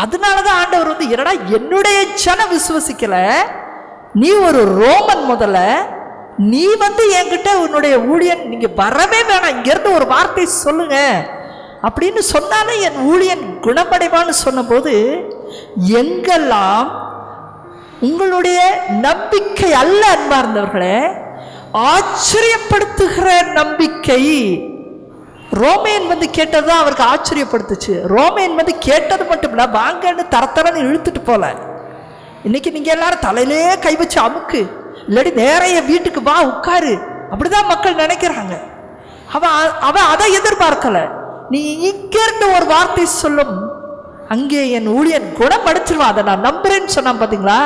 அதனால தான் ஆண்டவர் என்னடா என்னுடைய ஜன விசுவசிக்கல, நீ ஒரு ரோமன், முதல்ல நீ என்கிட்ட உன்னுடைய ஊழியன் நீங்க வரவே வேணாம், இங்கிருந்து ஒரு வார்த்தை சொல்லுங்க அப்படின்னு சொன்னாலே என் ஊழியன் குணமடைவான்னு சொன்னபோது, எங்கெல்லாம் உங்களுடைய நம்பிக்கை அல்ல அன்பார்ந்தவர்களே, ஆச்சரியப்படுத்துகிற நம்பிக்கை. ரோமேன் கேட்டதுதான் அவருக்கு ஆச்சரியப்படுத்துச்சு. ரோமேன் கேட்டது மட்டும் இல்லை, வாங்கன்னு தரத்தரன்னு இழுத்துட்டு போல. இன்னைக்கு நீங்க எல்லாரும் தலையிலே கை வச்சு அமுக்கு, இல்லாட்டி நேரைய வீட்டுக்கு வா உட்காரு, அப்படிதான் மக்கள் நினைக்கிறாங்க. அவன் அதை எதிர்பார்க்கல. நீ இங்கிருந்து ஒரு வார்த்தை சொல்லும், அங்கே என் ஊழியன் குணமடைச்சிருவான், அதை நான் நம்புறேன்னு சொன்னான். பார்த்தீங்களா,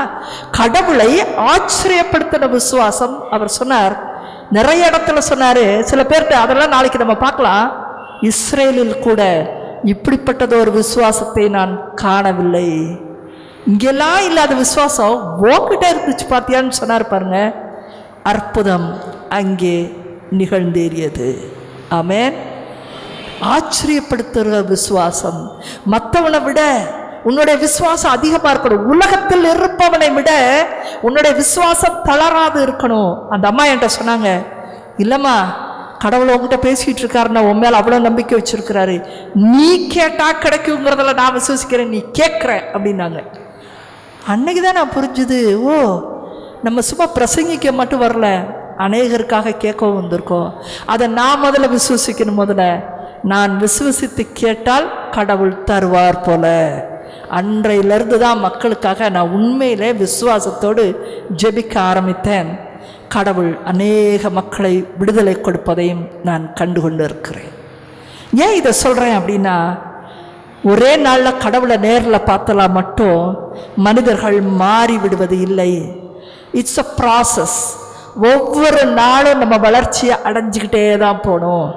கடவுளை ஆச்சரியப்படுத்தின விசுவாசம். அவர் சொன்னார், நிறைய இடத்துல சொன்னார். சில பேர்கிட்ட அதெல்லாம் நாளைக்கு நம்ம பார்க்கலாம். இஸ்ரேலில் கூட இப்படிப்பட்டது ஒரு விசுவாசத்தை நான் காணவில்லை. இங்கெல்லாம் இல்லாத விசுவாசம் உன்கிட்ட இருந்துச்சு பார்த்தியான்னு சொன்னார் பாருங்க. அற்புதம் அங்கே நிகழ்ந்தேறியது. ஆமென். ஆச்சரியப்படுத்துகிற விசுவாசம். மற்றவனை விட உன்னுடைய விசுவாசம் அதிகமாக இருக்கணும். உலகத்தில் இருப்பவனை விட உன்னுடைய விசுவாசம் தளராது இருக்கணும். அந்த அம்மா என்கிட்ட சொன்னாங்க, இல்லைம்மா கடவுளை உங்ககிட்ட பேசிகிட்டு இருக்காருன்னா உன் மேலே அவ்வளோ நம்பிக்கை வச்சுருக்கிறாரு, நீ கேட்டால் கிடைக்குங்கிறதில் நான் விசுவசிக்கிறேன், நீ கேட்குற அப்படின்னாங்க. அன்னைக்கு தான் நான் புரிஞ்சுது, ஓ நம்ம சும்மா பிரசங்கிக்க மட்டும் வரல, அநேகருக்காக கேட்கவும் வந்திருக்கோம். அதை நான் முதல்ல விசுவசிக்கணும். முதல்ல நான் விசுவசித்து கேட்டால் கடவுள் தருவார் போல. அன்றையிலிருந்து தான் மக்களுக்காக நான் உண்மையிலே விசுவாசத்தோடு ஜெபிக்க ஆரம்பித்தேன். கடவுள் அநேக மக்களை விடுதலை கொடுப்பதையும் நான் கண்டுகொண்டு இருக்கிறேன். ஏன் இதை சொல்கிறேன் அப்படின்னா, ஒரே நாளில் கடவுளை நேரில் பார்த்தலாம் மட்டும் மனிதர்கள் மாறி விடுவது இல்லை. It's a process. ஒவ்வொரு நாளும் நம்ம வளர்ச்சியை அடைஞ்சிக்கிட்டே தான் போகணும்.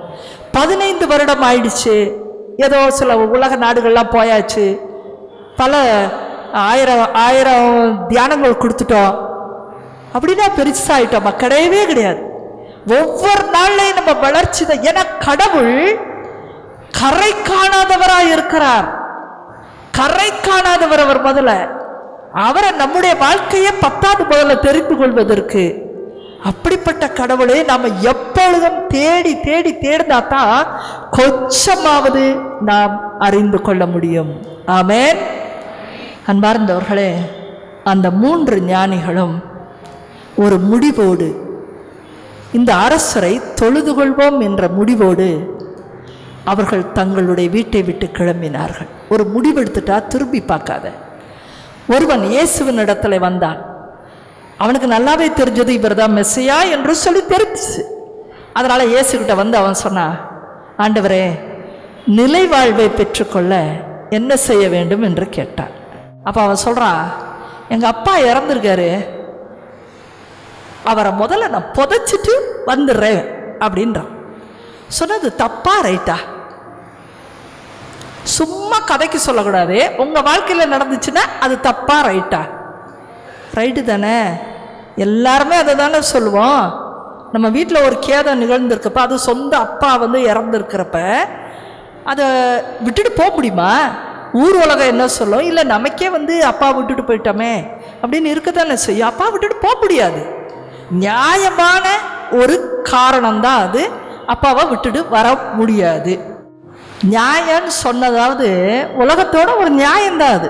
15 வருடம் ஆயிடுச்சு, ஏதோ சில உலக நாடுகள்லாம் போயாச்சு, பல ஆயிரம் தியானங்கள் கொடுத்துட்டோம், அப்படின்னா பெருசாயிட்டோமா? கிடையவே கிடையாது. ஒவ்வொரு நாள்லையும் நம்ம வளர்ச்சி தான். ஏன்னா கடவுள் கரை காணாதவராக இருக்கிறார். கரை காணாதவர் அவர். முதல்ல அவரை நம்முடைய வாழ்க்கையை 10வது முதல்ல தெரிந்து கொள்வதற்கு. அப்படிப்பட்ட கடவுளை நாம் எப்பொழுதும் தேடி தேடி தேடினா தான் கொஞ்சமாவது நாம் அறிந்து கொள்ள முடியும். ஆமென். அன்பார்ந்தவர்களே, அந்த 3 ஞானிகளும் ஒரு முடிவோடு, இந்த அரசரை தொழுது கொள்வோம் என்ற முடிவோடு அவர்கள் தங்களுடைய வீட்டை விட்டு கிளம்பினார்கள். ஒரு முடிவெடுத்துட்டா திரும்பி பார்க்காத. ஒருவன் இயேசுவின் இடத்துல வந்தான். அவனுக்கு நல்லாவே தெரிஞ்சது இவர் தான் மெஸ்ஸியா என்று சொல்லி தெரிஞ்சிச்சு. அதனால் இயேசுகிட்ட வந்து அவன் சொன்னான், ஆண்டவரே, நிலை வாழ்வை பெற்றுக்கொள்ள என்ன செய்ய வேண்டும் என்று கேட்டான். அப்போ அவன் சொல்கிறான், எங்கள் அப்பா இறந்துருக்காரு, அவரை முதல்ல நான் புதைச்சிட்டு வந்துடுறேன் அப்படின்றான். சொன்னது தப்பா ரைட்டா? சும்மா கதைக்கு சொல்லக்கூடாது. உங்கள் வாழ்க்கையில் நடந்துச்சுன்னா அது தப்பா ரைட்டா? ரைட்டு தானே. எல்லாருமே அதை தானே சொல்லுவோம். நம்ம வீட்டில் ஒரு கேதம் நிகழ்ந்திருக்கப்ப, அது சொந்த அப்பா வந்து இறந்துருக்கிறப்ப அதை விட்டுட்டு போக முடியுமா? ஊர் உலகம் என்ன சொல்லும்? இல்லை நமக்கே வந்து அப்பா விட்டுட்டு போயிட்டோமே அப்படின்னு இருக்க தானே செய்யும். அப்பா விட்டுட்டு போக முடியாது. நியாயமான ஒரு காரணம்தான் அது. அப்பாவை விட்டுட்டு வர முடியாது. நியாயம்னு சொன்னதாவது உலகத்தோட ஒரு நியாயம்தான் அது.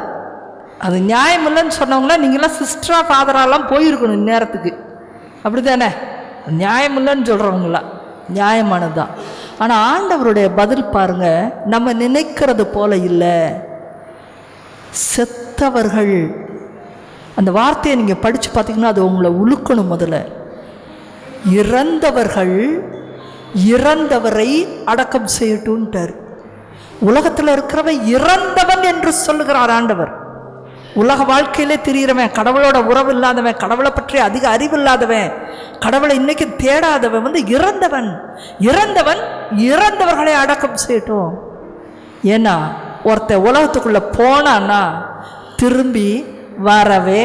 அது நியாயம் இல்லைன்னு சொன்னவங்களாம் நீங்களாம் சிஸ்டரா ஃபாதராலாம் போயிருக்கணும் இந்நேரத்துக்கு. அப்படி தானே? நியாயம் இல்லைன்னு சொல்கிறவங்களாம் நியாயமானது தான். ஆனால் ஆண்டவருடைய பதில் பாருங்க, நம்ம நினைக்கிறது போல இல்லை. செத்தவர்கள், அந்த வார்த்தையை நீங்கள் படித்து பார்த்தீங்கன்னா அது உங்களை உழுக்கணும். முதல்ல இறந்தவர்கள் இறந்தவரை அடக்கம் செய்யட்டும்ட்டார். உலகத்தில் இருக்கிறவன் இறந்தவன் என்று சொல்லுகிறார் ஆண்டவர். உலக வாழ்க்கையிலே திரிகிறவன், கடவுளோட உறவு இல்லாதவன், கடவுளை பற்றி அதிக அறிவு இல்லாதவன், கடவுளை இன்னைக்கு தேடாதவன் வந்து இறந்தவன். இறந்தவன் இறந்தவர்களை அடக்கம் செய்யட்டும். ஏன்னா ஒருத்தன் உலகத்துக்குள்ளே போனான்னா திரும்பி வரவே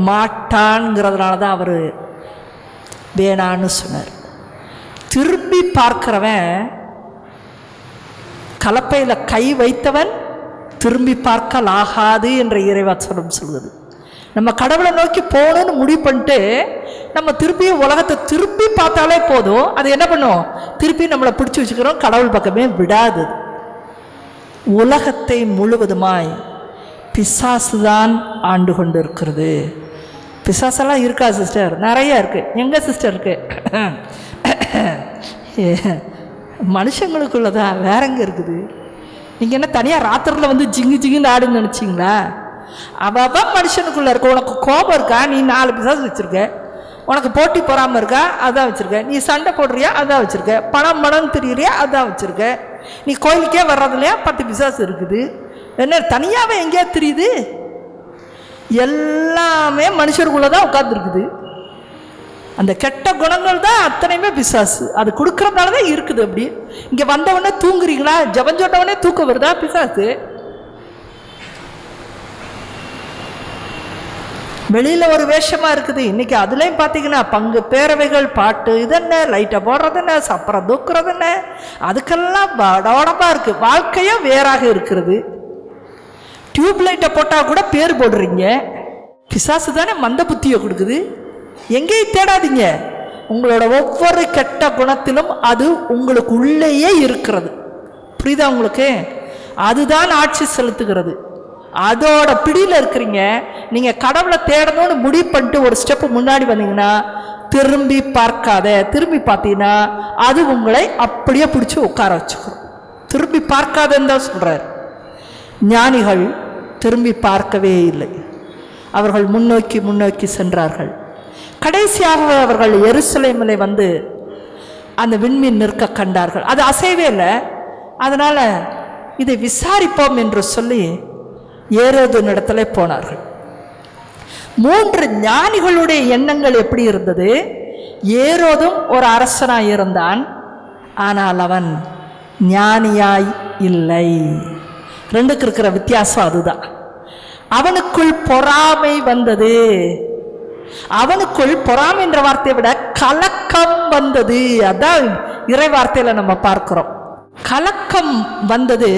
மாட்டான்ங்கிறதுனால தான் அவர் வேணான்னு சொன்னார். திரும்பி பார்க்கிறவன், கலப்பையில் கை வைத்தவன் திரும்பி பார்க்கலாகாது என்ற இறைவசனம் சொல்வது. நம்ம கடவுளை நோக்கி போகணும்னு முடிவு பண்ணிட்டு நம்ம திருப்பி உலகத்தை திருப்பி பார்த்தாலே போதும். அது என்ன பண்ணும்? திருப்பி நம்மளை பிடிச்சி வச்சுக்கிறோம், கடவுள் பக்கமே விடாது. உலகத்தை முழுவதுமாய் பிசாசு தான் ஆண்டு கொண்டு இருக்கிறது. பிசாசெல்லாம் இருக்கா சிஸ்டர்? நிறைய இருக்குது. எங்கே சிஸ்டர் இருக்குது? மனுஷங்களுக்குள்ளதான், வேற எங்கே இருக்குது? நீங்கள் என்ன தனியாக ராத்திரியில் வந்து ஜிங்கு ஜிங்குன்னு ஆடுன்னு நினச்சிங்களா? அவன் மனுஷனுக்குள்ளே இருக்க. உனக்கு கோபம் இருக்கா? நீ 4 பிசாசு வச்சுருக்க. உனக்கு போட்டி பொறாமல் இருக்கா? அதான் வச்சுருக்க. நீ சண்டை போடுறியா? அதான் வச்சுருக்க. பணம் தெரியுறியா? அதான் வச்சுருக்க. நீ கோயிலுக்கே வர்றது இல்லையா? 10 பிசாசு இருக்குது. என்ன தனியாகவே எங்கேயா தெரியுது? எல்லாமே மனுஷருக்குள்ள தான் உட்கார்ந்துருக்குது. அந்த கெட்ட குணங்கள் தான் அத்தனையுமே பிசாசு. அது கொடுக்கறதுனால தான் இருக்குது. அப்படி இங்கே வந்தவொடனே தூங்குறீங்களா? ஜபஞ்சோட்டவனே தூக்கம் வருதா? பிசாசு. வெளியில் ஒரு வேஷமாக இருக்குது. இன்றைக்கி அதுலேயும் பார்த்தீங்கன்னா பங்கு பேரவைகள், பாட்டு, இதென்ன, லைட்டை போடுறது என்ன, சப்பரம் தூக்குறது என்ன, அதுக்கெல்லாம் படபடப்பாக இருக்குது. வாழ்க்கையும் வேறாக இருக்கிறது. டியூப் லைட்டை போட்டால் கூட பேர் போடுறீங்க. பிசாசு தானே மந்த புத்தியை கொடுக்குது. எங்கேயும் தேடாதீங்க. உங்களோட ஒவ்வொரு கெட்ட குணத்திலும் அது உங்களுக்கு உள்ளேயே இருக்கிறது. புரியுதா உங்களுக்கு? அதுதான் ஆட்சி செலுத்துகிறது. அதோட பிடியில் இருக்கிறீங்க. நீங்கள் கடவுளை தேடணும்னு முடிவு பண்ணிட்டு ஒரு ஸ்டெப்பு முன்னாடி வந்தீங்கன்னா திரும்பி பார்க்காத. திரும்பி பார்த்தீங்கன்னா அது உங்களை அப்படியே பிடிச்சி உட்கார வச்சுக்கிறோம். திரும்பி பார்க்காதன்னு தான் சொல்கிறார். ஞானிகள் திரும்பி பார்க்கவே இல்லை. அவர்கள் முன்னோக்கி முன்னோக்கி சென்றார்கள். கடைசியாக அவர்கள் எருசலேமிலே வந்து அந்த விண்மீன் நிற்க கண்டார்கள். அது அசைவே இல்லை. அதனால் இதை விசாரிப்போம் என்று சொல்லி ஏரோதின் இடத்துல போனார்கள். 3 ஞானிகளுடைய எண்ணங்கள் எப்படி இருந்தது? ஏரோதும் ஒரு அரசனாய் இருந்தான், ஆனால் அவன் ஞானியாய் இல்லை. ரெண்டுக்கு இருக்கிற வித்தியாசம் அதுதான். அவனுக்குள் பொறாமை வந்தது. அவனுக்குள் பொறாமை என்ற வார்த்தையை விட கலக்கம் வந்தது. அதான் இறை வார்த்தையில் நம்ம பார்க்கிறோம். கலக்கம் வந்தது.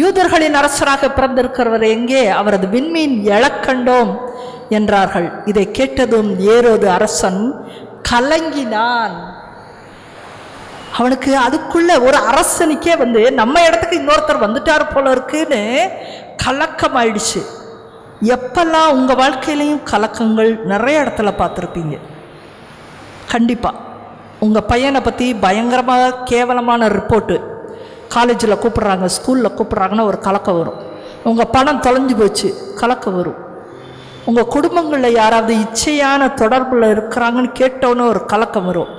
யூதர்களின் அரசராக பிறந்திருக்கிறவர் எங்கே? அவரது விண்மீன் எழக்கண்டோம் என்றார்கள். இதை கேட்டதும் ஏரோது அரசன் கலங்கினான். அவனுக்கு அதுக்குள்ள ஒரு அரசனுக்கே வந்து நம்ம இடத்துக்கு இன்னொருத்தர் வந்துட்டார் போல இருக்குன்னு கலக்கம் ஆயிடுச்சு. எப்பெல்லாம் உங்கள் வாழ்க்கையிலையும் கலக்கங்கள் நிறைய இடத்துல பார்த்துருப்பீங்க. கண்டிப்பாக உங்கள் பையனை பற்றி பயங்கரமாக கேவலமான ரிப்போர்ட்டு காலேஜில் கூப்பிட்றாங்க, ஸ்கூலில் கூப்பிட்றாங்கன்னா ஒரு கலக்கம் வரும். உங்கள் பணம் தொலைஞ்சு போச்சு, கலக்கம் வரும். உங்கள் குடும்பங்களில் யாராவது இச்சையான தொடர்பில் இருக்கிறாங்கன்னு கேட்டோன்னு ஒரு கலக்கம் வரும்.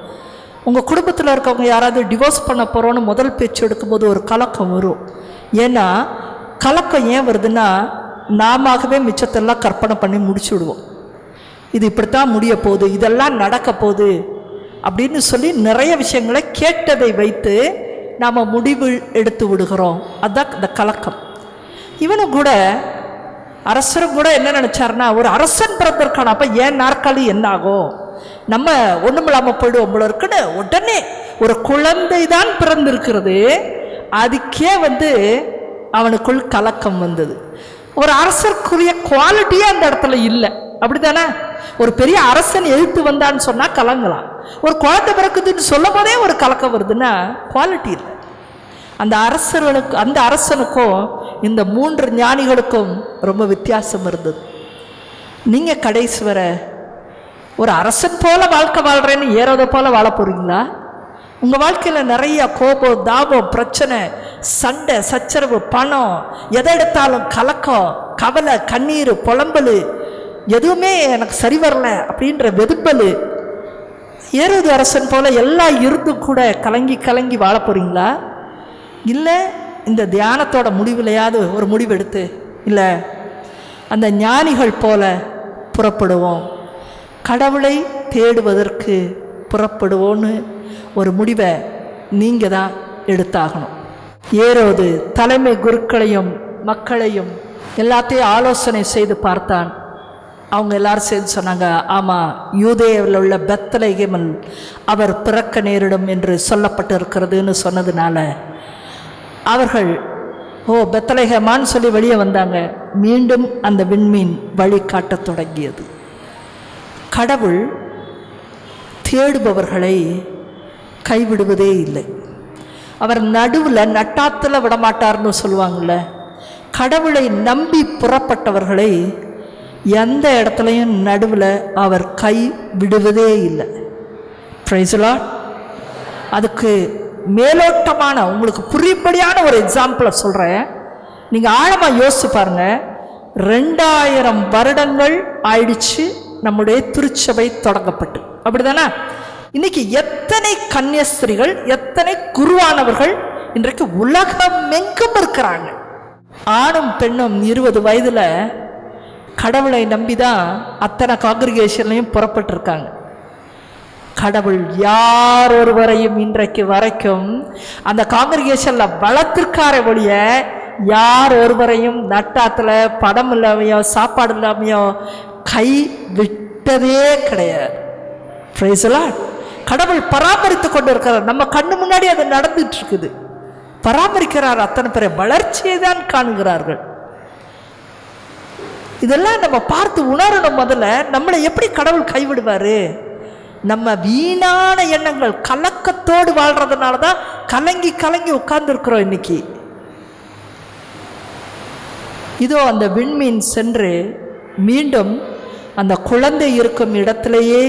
உங்கள் குடும்பத்தில் இருக்கவங்க யாராவது டிவோர்ஸ் பண்ண போகிறோன்னு முதல் பேச்சு எடுக்கும்போது ஒரு கலக்கம் வரும். ஏன்னா கலக்கம் ஏன் வருதுன்னா, நாமவே மிச்சத்தெல்லாம் கற்பனை பண்ணி முடிச்சு விடுவோம். இது இப்படித்தான் முடிய போகுது, இதெல்லாம் நடக்க போகுது அப்படின்னு சொல்லி நிறைய விஷயங்களை கேட்டதை வைத்து நாம் முடிவு எடுத்து விடுகிறோம். அதுதான் இந்த கலக்கம். இவனும் கூட அரசரும் கூட என்ன நினச்சாருன்னா, ஒரு அரசன் பிறந்திருக்கான, அப்போ ஏன் நாற்காலி என்ன ஆகும், நம்ம ஒன்றும் இல்லாமல் போய்டுவோம் போல இருக்குன்னு உடனே ஒரு குழந்தை தான் பிறந்திருக்கிறது. அதுக்கே வந்து அவனுக்குள் கலக்கம் வந்தது. ஒரு அரசருக்குரிய குவாலிட்டியே அந்த இடத்துல இல்லை. அப்படி தானே? ஒரு பெரிய அரசன் எழுத்து வந்தான்னு சொன்னால் கலங்கலாம். ஒரு குழந்தை பிறக்குதுன்னு சொல்லும் போதே ஒரு கலக்கம் வருதுன்னா குவாலிட்டி இல்லை. அந்த அரசனுக்கும் இந்த 3 ஞானிகளுக்கும் ரொம்ப வித்தியாசம் இருந்தது. நீங்கள் கடைசி வர ஒரு அரசன் போல வாழ்க்கை வாழ்கிறேன்னு ஏறதை போல வாழ போகிறீங்களா? உங்கள் வாழ்க்கையில் நிறைய கோபம், தாபம், பிரச்சனை, சண்டை, சச்சரவு, பணம், எதை எடுத்தாலும் கலக்கம், கவலை, கண்ணீர், புலம்பல், எதுவுமே எனக்கு சரி வரல அப்படின்ற வெதுப்பல், ஏரோது அரசன் போல எல்லாம் இருந்தும் கூட கலங்கி கலங்கி வாழ போகிறீங்களா? இல்லை இந்த தியானத்தோட முடிவிலையாவது ஒரு முடிவு எடுத்து இல்லை அந்த ஞானிகள் போல புறப்படுவோம், கடவுளை தேடுவதற்கு புறப்படுவோன்னு ஒரு முடிவை நீங்கள் தான் எடுத்தாகணும். ஏரோது தலைமை குருக்களையும் மக்களையும் எல்லாத்தையும் ஆலோசனை செய்து பார்த்தான். அவங்க எல்லாரும் சேர்ந்து சொன்னாங்க, ஆமாம், யூதேயில் உள்ள பெத்லகேமில் அவர் பிறக்க நேரிடும் என்று சொல்லப்பட்டு இருக்கிறதுன்னு சொன்னதுனால அவர்கள் பெத்லகேமான்னு சொல்லி வெளியே வந்தாங்க. மீண்டும் அந்த விண்மீன் வழி காட்டத் தொடங்கியது. கடவுள் தேடுபவர்களை கைவிடுவதே இல்லை. அவர் நடுவில் நட்டாத்தில் விடமாட்டார்னு சொல்லுவாங்கள்ல, கடவுளை நம்பி புறப்பட்டவர்களை எந்த இடத்துலையும் நடுவில் அவர் கை விடுவதே இல்லை. Price the Lord. அதுக்கு மேலோட்டமான உங்களுக்கு புரியும்படியான ஒரு எக்ஸாம்பிளை சொல்கிறேன். நீங்கள் ஆழமாக யோசிச்சு பாருங்கள். 2000 வருடங்கள் ஆயிடுச்சு நம்முடைய திருச்சபை தொடங்கப்பட்டு, அப்படி தானே? இன்னைக்கு எத்தனை கன்னியஸ்திரிகள், எத்தனை குருவானவர்கள் இன்றைக்கு உலகமெங்கும் இருக்கிறாங்க. ஆணும் பெண்ணும் 20 வயதில் கடவுளை நம்பி தான் அத்தனை காங்கிரிகேஷன்லையும் புறப்பட்டிருக்காங்க. கடவுள் யார் ஒருவரையும் இன்றைக்கு வரைக்கும் அந்த காங்கிரிகேஷனில் வளர்த்திருக்கார ஒழிய யார் ஒருவரையும் நட்டாத்தில் படம் இல்லாமையோ சாப்பாடு இல்லாமையோ கை விட்டதே கிடையாது. Price the Lord. கடவுள் பராமரித்து கொண்டு இருக்கிறார். நம்ம கண்ணு முன்னாடி அது நடந்துட்டு இருக்குது. பராமரிக்கிறார். அத்தனை பேரை வளர்ச்சியை தான் காணுகிறார்கள். இதெல்லாம் நம்ம பார்த்து உணரணும். முதல்ல நம்மளை எப்படி கடவுள் கைவிடுவார்? நம்ம வீணான எண்ணங்கள் கலக்கத்தோடு வாழ்றதுனால தான் கலங்கி கலங்கி உட்கார்ந்துருக்கிறோம் இன்னைக்கு. இதோ அந்த விண்மீன் சென்று மீண்டும் அந்த குழந்தை இருக்கும் இடத்திலேயே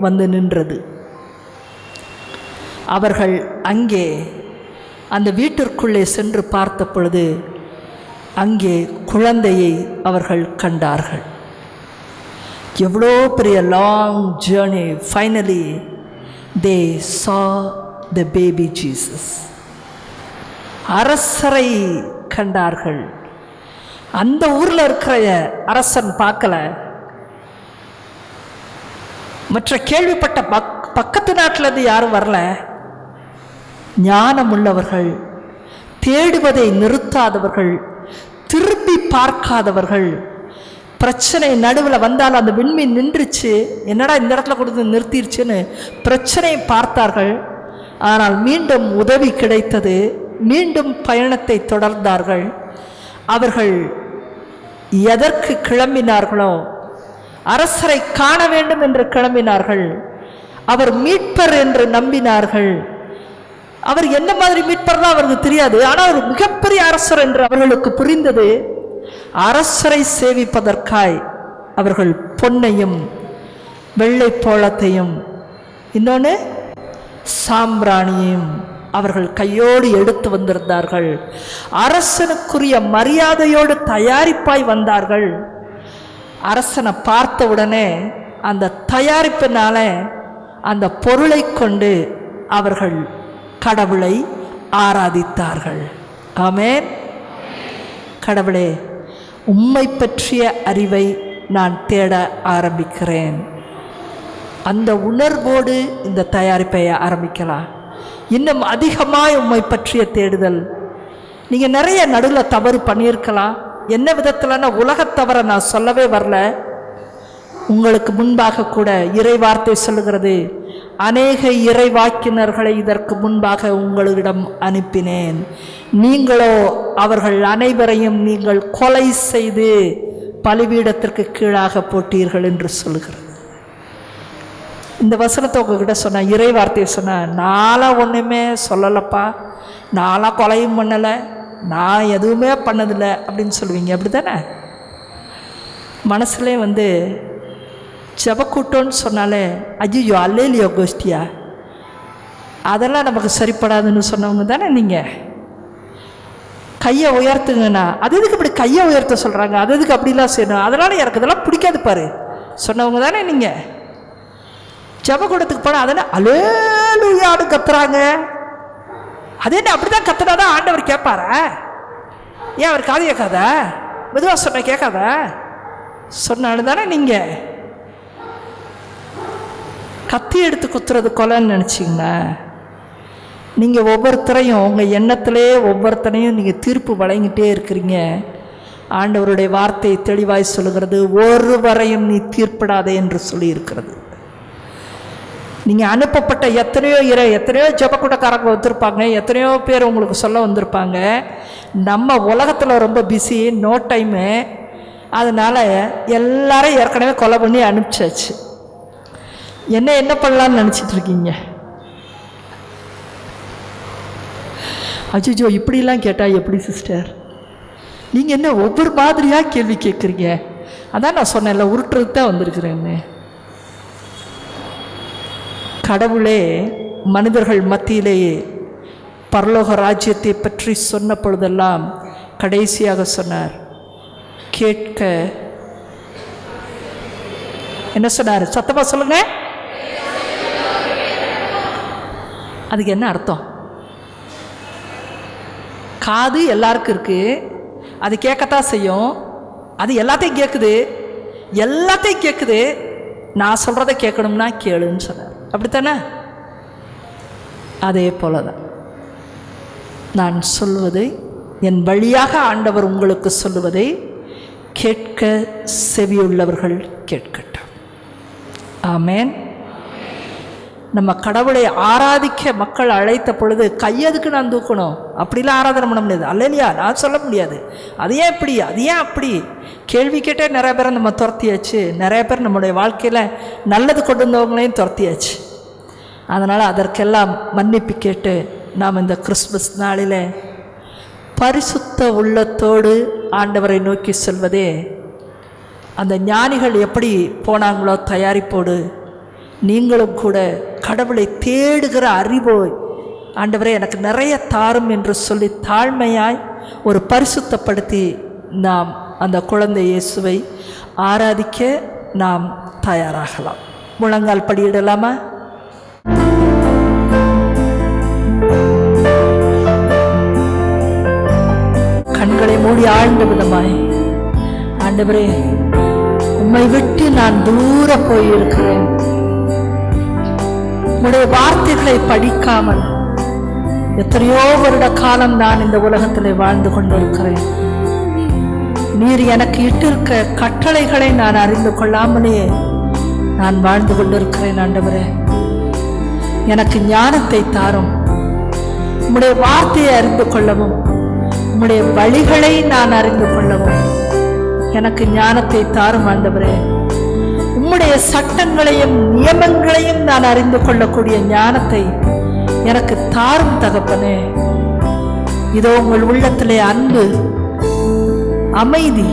வந்து நின்றது. அவர்கள் அங்கே அந்த வீட்டிற்குள்ளே சென்று பார்த்த பொழுது அங்கே குழந்தையை அவர்கள் கண்டார்கள். எவ்வளோ பெரிய long journey. Finally they saw the baby Jesus. அரசரை கண்டார்கள். அந்த ஊரில் இருக்கிற அரசன் பார்க்கல. மற்ற கேள்விப்பட்ட பக்கத்து நாட்டிலேருந்து யாரும் வரல. ஞானம் உள்ளவர்கள், தேடுவதை நிறுத்தாதவர்கள், திரும்பி பார்க்காதவர்கள், பிரச்சனை நடுவில் வந்தால் அந்த விண்மீன் நின்றுச்சு, என்னடா இந்த இடத்துல கொடுத்து நிறுத்திடுச்சுன்னு பிரச்சனையை பார்த்தார்கள். ஆனால் மீண்டும் உதவி கிடைத்தது. மீண்டும் பயணத்தை தொடர்ந்தார்கள். அவர்கள் எதற்கு கிளம்பினார்களோ, அரசரை காண வேண்டும் என்று கிளம்பினார்கள். அவர் மீட்பர் என்று நம்பினார்கள். அவர் என்ன மாதிரி மீட்பர் தான் அவருக்கு தெரியாது. ஆனால் ஒரு மிகப்பெரிய அரசர் என்று அவர்களுக்கு புரிந்தது. அரசரை சேவிப்பதற்காய் அவர்கள் பொன்னையும் வெள்ளை போளத்தையும் இன்னொன்று சாம்பிராணியையும் அவர்கள் கையோடு எடுத்து வந்திருந்தார்கள். அரசனுக்குரிய மரியாதையோடு தயாரிப்பாய் வந்தார்கள். அரசனை பார்த்த உடனே அந்த தயாரிப்பினால அந்த பொருளை கொண்டு அவர்கள் கடவுளை ஆராதித்தார்கள். ஆமென். கடவுளே, உம்மை பற்றிய அறிவை நான் தேட ஆரம்பிக்கிறேன். அந்த உணர்வோடு இந்த தயாரிப்பை ஆரம்பிக்கலாம். இன்னும் அதிகமாக உம்மை பற்றிய தேடுதல். நீங்கள் நிறைய நடுவில் தவறு பண்ணியிருக்கலாம். என்ன விதத்தில்னா உலகத்தவரை நான் சொல்லவே வரல. உங்களுக்கு முன்பாக கூட இறை வார்த்தை சொல்லுகிறது, அநேக இறைவாக்கினர்களை இதற்கு முன்பாக உங்களிடம் அனுப்பினேன், நீங்களோ அவர்கள் அனைவரையும் நீங்கள் கொலை செய்து பலிபீடத்திற்கு கீழாக போட்டீர்கள் என்று சொல்லுகிறது. இந்த வசனத்தை உங்ககிட்ட சொன்ன இறை வார்த்தையை சொன்ன, நான்லாம் ஒன்றுமே சொல்லலப்பா, நான்லாம் கொலையும் பண்ணலை, நான் எதுவுமே பண்ணதில்லை அப்படின்னு சொல்லுவீங்க. அப்படி தானே? மனசுலே வந்து ஜபக்கூட்டம்னு சொன்னாலே ஐயோ அல்லேலியோ கோஷ்டியா, அதெல்லாம் நமக்கு சரிப்படாதுன்னு சொன்னவங்க தானே நீங்கள். கையை உயர்த்துங்கண்ணா, அது எதுக்கு இப்படி கையை உயர்த்த சொல்கிறாங்க, அது எதுக்கு அப்படிலாம் செய்யணும், அதனால் எனக்கு இதெல்லாம் பிடிக்காது பாரு சொன்னவங்க தானே நீங்கள். ஜபக்கூடத்துக்கு போனால் அதெல்லாம் அல்லேலூயான்னு கத்துறாங்க. அதே அப்படி தான் கத்துனாதான் ஆண்டவர் கேட்பாரா? ஏன் அவர் காது கேட்காதா? மெதுவாக சொன்ன கேட்காதா? சொன்னாலும் தானே நீங்கள் கத்தி எடுத்து குத்துறது கொலைன்னு நினச்சிங்கன்னா, நீங்கள் ஒவ்வொருத்தரையும் உங்கள் எண்ணத்திலே ஒவ்வொருத்தனையும் நீங்கள் தீர்ப்பு வழங்கிட்டே இருக்கிறீங்க. ஆண்டவருடைய வார்த்தை தெளிவாய் சொல்லுகிறது, ஒருவரையும் நீ தீர்ப்பிடாதே என்று சொல்லியிருக்கிறது. நீங்கள் அனுப்பப்பட்ட எத்தனையோ ஜபக்கூட்டக்காரங்க வந்திருப்பாங்க, எத்தனையோ பேர் உங்களுக்கு சொல்ல வந்திருப்பாங்க. நம்ம உலகத்தில் ரொம்ப பிஸி, நோ டைமு, அதனால் எல்லாரும் ஏற்கனவே கொலை பண்ணி அனுப்பிச்சாச்சு. என்ன பண்ணலான்னு நினச்சிட்டு இருக்கீங்க? அஜிஜோ இப்படிலாம் கேட்டால் எப்படி சிஸ்டர்? நீங்கள் என்ன ஒவ்வொரு மாதிரியாக கேள்வி கேட்குறீங்க? அதான் நான் சொன்னேன்ல, உருட்டுறது தான் வந்திருக்கிறேன்னு. கடவுளே மனிதர்கள் மத்தியிலேயே பரலோக ராஜ்யத்தை பற்றி சொன்ன பொழுதெல்லாம் கடைசியாக சொன்னார், கேட்க என்ன சொன்னார்? சத்தமாக சொல்லுங்க. அதுக்கு என்ன அர்த்தம்? காது எல்லாருக்கும் இருக்குது, அது கேட்கத்தான் செய்யும். அது எல்லாத்தையும் கேட்குது. நான் சொல்கிறத கேட்கணும்னா கேளுன்னு சொன்னார். அப்படித்தானே? அதே போல தான் நான் சொல்வதை, என் வழியாக ஆண்டவர் உங்களுக்கு சொல்லுவதை கேட்க செவியுள்ளவர்கள் கேட்கட்டும். ஆமேன். நம்ம கடவுளை ஆராதிக்க மக்கள் அழைத்த பொழுது கையதுக்கு நான் தூக்கணும், அப்படிலாம் ஆராதனை பண்ண முடியாது. அல்லையா, நான் சொல்ல முடியாது. அது ஏன் இப்படி, அது ஏன் அப்படி கேள்வி கேட்டே நிறைய பேரை நம்ம துரத்தியாச்சு. நிறைய பேர் நம்முடைய வாழ்க்கையில் நல்லது கொண்டு வந்தவங்களையும் துரத்தியாச்சு. அதனால் அதற்கெல்லாம் மன்னிப்பு கேட்டு நாம் இந்த கிறிஸ்மஸ் நாளில் பரிசுத்த உள்ளத்தோடு ஆண்டவரை நோக்கி செல்வதே, அந்த ஞானிகள் எப்படி போனாங்களோ தயாரிப்போடு, நீங்களும் கூட கடவுளை தேடுகிற அறிவோய் ஆண்டவரே எனக்கு நிறைய தாரும் என்று சொல்லி தாழ்மையாய் ஒரு பரிசுத்தப்படுத்தி நாம் அந்த குழந்தை இயேசுவை ஆராதிக்க நாம் தயாராகலாம். முழங்கால் படியிடலாமா? கண்களை மூடி ஆழ்ந்த விதமாய், ஆண்டவரே உம்மை விட்டு நான் தூர போயிருக்கிறேன். உம்முடைய வார்த்தைகளை படிக்காமல் எத்தனையோ வருட காலம் நான் இந்த உலகத்தில் வாழ்ந்து கொண்டிருக்கிறேன். நீர் எனக்கு இட்டிருக்க கட்டளைகளை நான் அறிந்து கொள்ளாமலே நான் வாழ்ந்து கொண்டிருக்கிறேன். ஆண்டவரே எனக்கு ஞானத்தை தாரும். உம்முடைய வார்த்தையை அறிந்து கொள்ளவும், உம்முடைய வழிகளை நான் அறிந்து கொள்ளவும் எனக்கு ஞானத்தை தாரும். ஆண்டவரே உம்முடைய சட்டங்களையும் நியமங்களையும் நான் அறிந்து கொள்ளக்கூடிய ஞானத்தை எனக்கு தாரும் தகப்பனே. இதோ உங்கள் உள்ளத்திலே அன்பு, அமைதி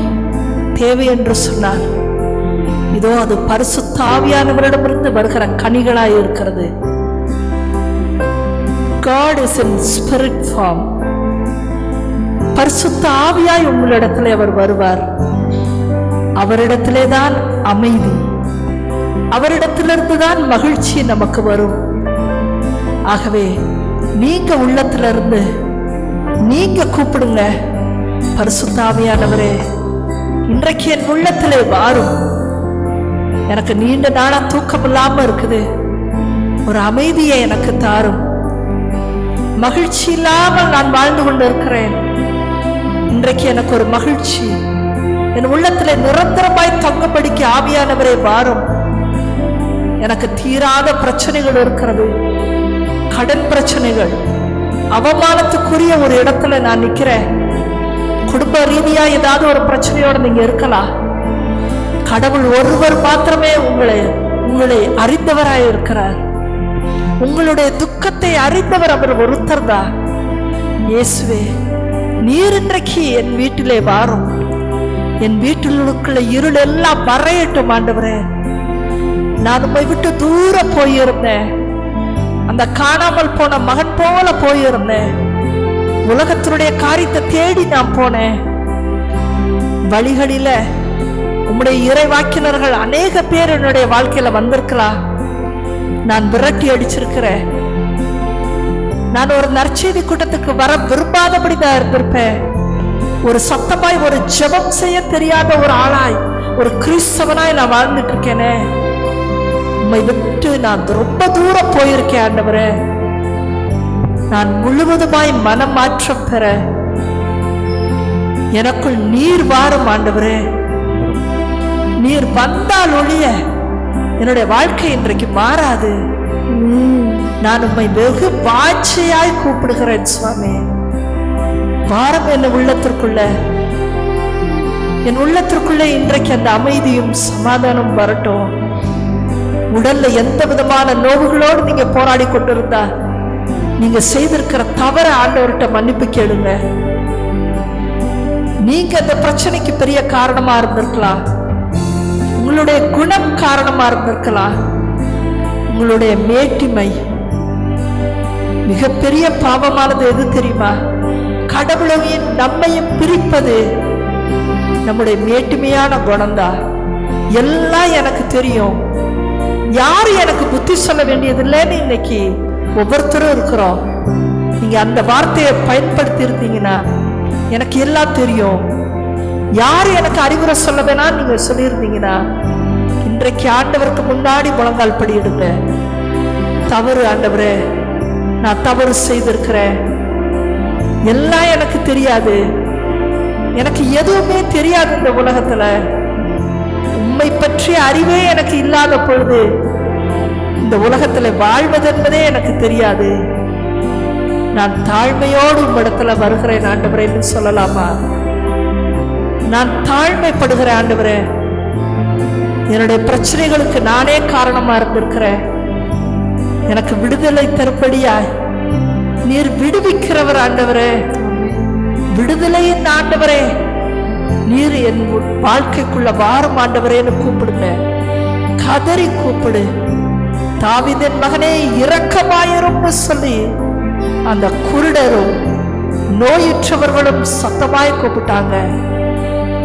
தேவை என்று சொன்னார். இதோ அது பரிசுத்த ஆவியானவரிடமிருந்து வருகிற கனிகளாய் இருக்கிறது. God is in spirit form. பரிசுத்த ஆவியாய் உங்களிடத்திலே அவர் வருவார். அவரிடத்திலே தான் அமைதி, அவரிடத்திலிருந்து தான் மகிழ்ச்சி நமக்கு வரும். ஆகவே நீங்க உள்ளத்திலிருந்து நீங்க கூப்பிடுங்க, பரிசுத்த ஆவியானவரே இன்றைக்கு என் உள்ளத்திலே வாரும். எனக்கு நீண்ட நாளா தூக்கம் இல்லாம இருக்குது, ஒரு அமைதியை எனக்கு தாரும். மகிழ்ச்சி இல்லாமல் நான் வாழ்ந்து கொண்டு இருக்கிறேன். இன்றைக்கு எனக்கு ஒரு மகிழ்ச்சி என் உள்ளத்திலே நிரந்தரமாய் தங்கப்படிக்க ஆவியானவரே வாரும். எனக்கு தீராத பிரச்சனைகள் இருக்கிறது, கடன் பிரச்சனைகள், அவமானத்துக்குரிய ஒரு இடத்துல நான் நிற்கிறேன். குடும்ப ரீதியா ஏதாவது ஒரு பிரச்சனையோட நீங்க இருக்கலாம். கடவுள் ஒருவர் மாத்திரமே உங்களை அறிந்தவராய் இருக்கிறார். உங்களுடைய துக்கத்தை அறிந்தவர் அவர் ஒருத்தர் தான். இயேசுவே நீர் இன்றைக்கு என் வீட்டிலே வாரும். என் வீட்டிலுள்ள இருள் எல்லாம் மறையட்டும். ஆண்டவரே நான் உம்மை விட்டு தூர போயிருந்தேன், அந்த காணாமல் போன மகன் போல போயிருந்தேன். உலகத்தினுடைய காரியத்தை தேடி நான் போனேன். வழிகளில உம்முடைய இறைவாக்கினர்கள் அநேக பேர் என்னுடைய வாழ்க்கையில வந்திருக்கலாம். நான் விரட்டி அடிச்சிருக்கிறேன். நான் ஒரு நற்செய்தி கூட்டத்துக்கு வர விரும்பாதபடிதான் இருந்திருப்பேன். ஒரு சத்தமாய் ஒரு ஜெபம் செய்ய தெரியாத ஒரு ஆளாய், ஒரு கிறிஸ்தவனாய் நான் வாழ்ந்துட்டு இருக்கேனே. உம்மை விட்டு நான் ரொம்ப தூரம் போயிருக்கேன். ஆண்டவரே நான் முழுவதுமாய் மனம் மாற்றம் பெற எனக்குள் நீர் வாரும். ஆண்டவரே நீர் வந்தால் ஒழிய என்னுடைய வாழ்க்கை இன்றைக்கு மாறாது. நான் உம்மை வெகு வாஞ்சையாய் கூப்பிடுகிறேன். சுவாமி வாரம் என் உள்ளத்திற்குள்ள இன்றைக்கு அந்த அமைதியும் சமாதானம் வரட்டும். உடல்ல எந்த விதமான நோவுகளோடு நீங்க போராடி கொண்டிருந்தா, நீங்க செய்திருக்கிற தவற ஆண்டவர்கிட்ட மன்னிப்பு கேளுங்க. நீங்க அந்த பிரச்சனைக்கு பெரிய காரணமா இருந்திருக்கலாம், உங்களுடைய குணம் காரணமா இருந்திருக்கலாம், உங்களுடைய மேட்டிமை. மிகப்பெரிய பாவமானது எது தெரியுமா? கடவுளையும் நம்மையும் பிரிப்பது நம்முடைய மேட்டுமையான குணம்தான். எல்லாம் எனக்கு தெரியும், யாரும் எனக்கு புத்தி சொல்ல வேண்டியதில்லைன்னு இன்னைக்கு ஒவ்வொருத்தரும் இருக்கிறோம். நீங்க அந்த வார்த்தையை பயன்படுத்தி இருந்தீங்கன்னா, எனக்கு எல்லாம் தெரியும், யார் எனக்கு அறிவுரை சொல்ல வேணாம் நீங்க சொல்லியிருந்தீங்கன்னா இன்றைக்கு ஆண்டவருக்கு முன்னாடி முழங்கால் படியிடுங்க. தவறு ஆண்டவரே, நான் தவறு செய்திருக்கிறேன், எல்லாம் எனக்கு தெரியாது, எனக்கு எதுவுமே தெரியாது, இந்த உலகத்துல உம்மை பற்றிய அறிவே எனக்கு இல்லாத பொழுது இந்த உலகத்துல வாழ்வதென்பதே எனக்கு தெரியாது, நான் தாழ்மையோடு உம்மிடத்துல வருகிறேன் ஆண்டவரே என்று சொல்லலாமா? நான் தாழ்மைப்படுகிறேன் ஆண்டவரே, என்னுடைய பிரச்சனைகளுக்கு நானே காரணமா இருந்திருக்கிறேன், எனக்கு விடுதலை தரும்படியாய் நீர் விடுவிக்கிறவர் ஆண்டவரே, விடுதலையின் ஆண்டவரே, நீர் என் வாழ்க்கைக்குள்ள வாரம் ஆண்டவரேன்னு கூப்பிடுங்க, கதறி கூப்பிடு. தாவீதின் மகனே இரக்கமாயிரும் சொல்லி அந்த குருடரும் நோயுற்றவர்களும் சத்தமாய் கூப்பிட்டாங்க.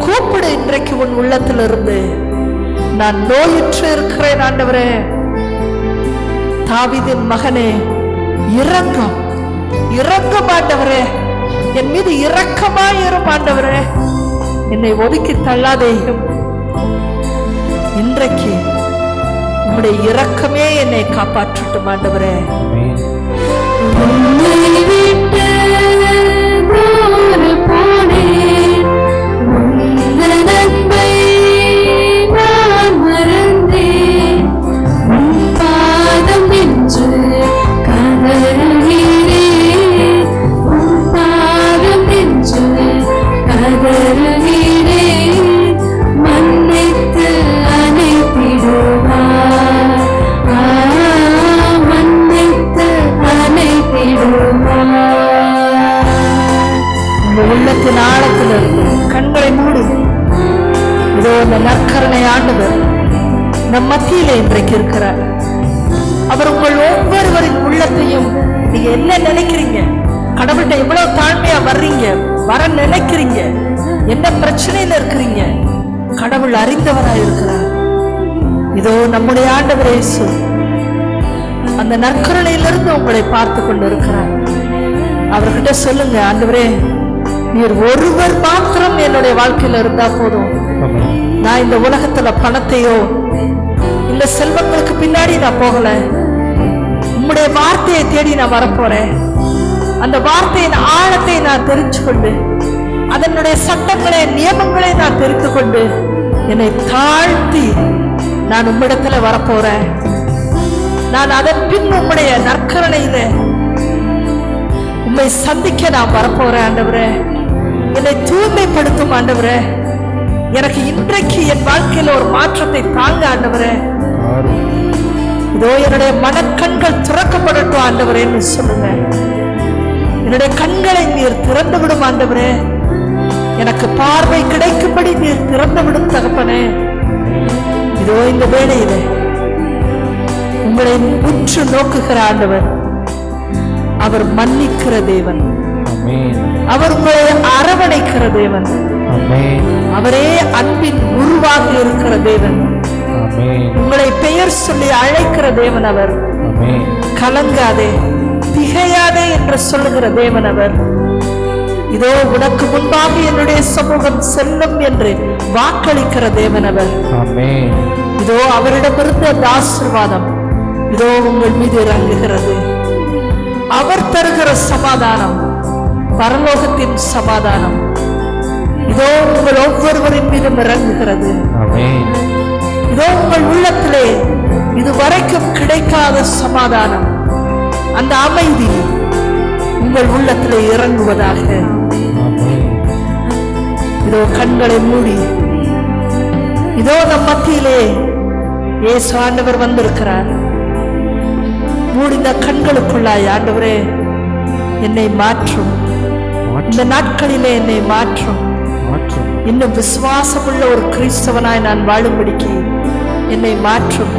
கூப்பிடு இன்றைக்கு உன் உள்ளத்திலிருந்து, நான் நோயுற்று இருக்கிறேன் ஆண்டவரே, தாவீதின் மகனே இரக்கம் இரக்கம் ஆண்டவரே, என் மீது இரக்கமாயிரும் ஆண்டவரே, என்னை ஒதுக்கி தள்ளாதேயும், இன்றைக்கு உம்முடைய இரக்கமே என்னை காப்பாற்றட்டும் ஆண்டவரே. உள்ளத்தின் ஆழத்திலிருந்து கண்களை மூடி, இதோ இந்த நற்கருணை ஆண்டவர் நம் மத்தியிலே இன்றைக்கு இருக்கிறார். அவர் உங்கள் ஒவ்வொருவரின் உள்ளத்தையும், நீங்க என்ன நினைக்கிறீங்க, கடவுள்கிட்ட எவ்வளவு தாழ்மையா வர்றீங்க, வர நினைக்கிறீங்க, என்ன பிரச்சனையில இருக்கிறீங்க, கடவுள் அறிந்தவராய் இருக்கிறார். இதோ நம்முடைய ஆண்டவர் இயேசு அந்த நற்கருணையிலிருந்து உங்களை பார்த்து கொண்டு இருக்கிறார். அவர்கிட்ட சொல்லுங்க, ஆண்டவரே நீர் ஒருவர் மாத்திரம் என்னுடைய வாழ்க்கையில இருந்தா போதும், நான் இந்த உலகத்துல பணத்தையோ இல்ல செல்வங்களுக்கு பின்னாடி நான் போகல, உம்முடைய வார்த்தையை தேடி நான் வரப்போறேன், அந்த வார்த்தையின் ஆழத்தை நான் தெரிஞ்சு கொண்டு அதனுடைய சட்டங்களை நியமங்களை நான் தெரிந்து கொண்டு என்னை தாழ்த்தி நான் உம்மிடத்துல வரப்போறேன், நான் அதன் பின் உம்முடைய நற்கருணையில உம்மை சந்திக்க நான் வரப்போறேன் ஆண்டவரே, என்னை தூய்மைப்படுத்தும் ஆண்டவரே, எனக்கு இன்றைக்கு என் வாழ்க்கையில ஒரு மாற்றத்தை தாங்க ஆண்டவரே, இதோ என்னுடைய மனக்கண்கள் திறக்கப்படட்டும் ஆண்டவரேன்னு சொல்லுங்க. என்னுடைய கண்களை நீர் திறந்து விடும் ஆண்டவரே, எனக்கு பார்வை கிடைக்கும்படி நீர் திறந்து விடும் தகப்பனே. இதோ இந்த வேளையில உங்களை உற்று நோக்குகிற ஆண்டவர், அவர் மன்னிக்கிற தேவன், அவர் உங்களை அரவணைக்கிற தேவன், அவரே அன்பின் உருவாக இருக்கிற தேவன், உங்களை பெயர் சொல்லி அழைக்கிற தேவன் அவர், கலங்காதே திகையாதே என்று சொல்லுகிற தேவன் அவர். இதோ உனக்கு முன்பாக என்னுடைய சமூகம் செல்லும் என்று வாக்களிக்கிற தேவன் அவர். இதோ அவரிடமிருந்து அந்த ஆசீர்வாதம் இதோ உங்கள் மீது இறங்குகிறது. அவர் தருகிற சமாதானம் பரலோகத்தின் சமாதானம் இதோ உங்கள் ஒவ்வொருவரின் மீதும் இறங்குகிறது. இதோ உங்கள் உள்ளத்திலே இதுவரைக்கும் கிடைக்காத சமாதானம், அந்த அமைதி உங்கள் உள்ளத்திலே இறங்குவதாக. இதோ கண்களை மூடி, இதோ நம் மத்தியிலே இயேசு ஆண்டவர் வந்திருக்கிறார். மூடிந்த கண்களுக்குள்ளாய் ஆண்டவரே என்னை மாற்றும், இந்த நாட்களிலே என்னை மாற்றும், இன்னும் விசுவாசமுள்ள ஒரு கிறிஸ்தவனாய் நான் வாழும்படிக்கு என்னை மாற்றும்.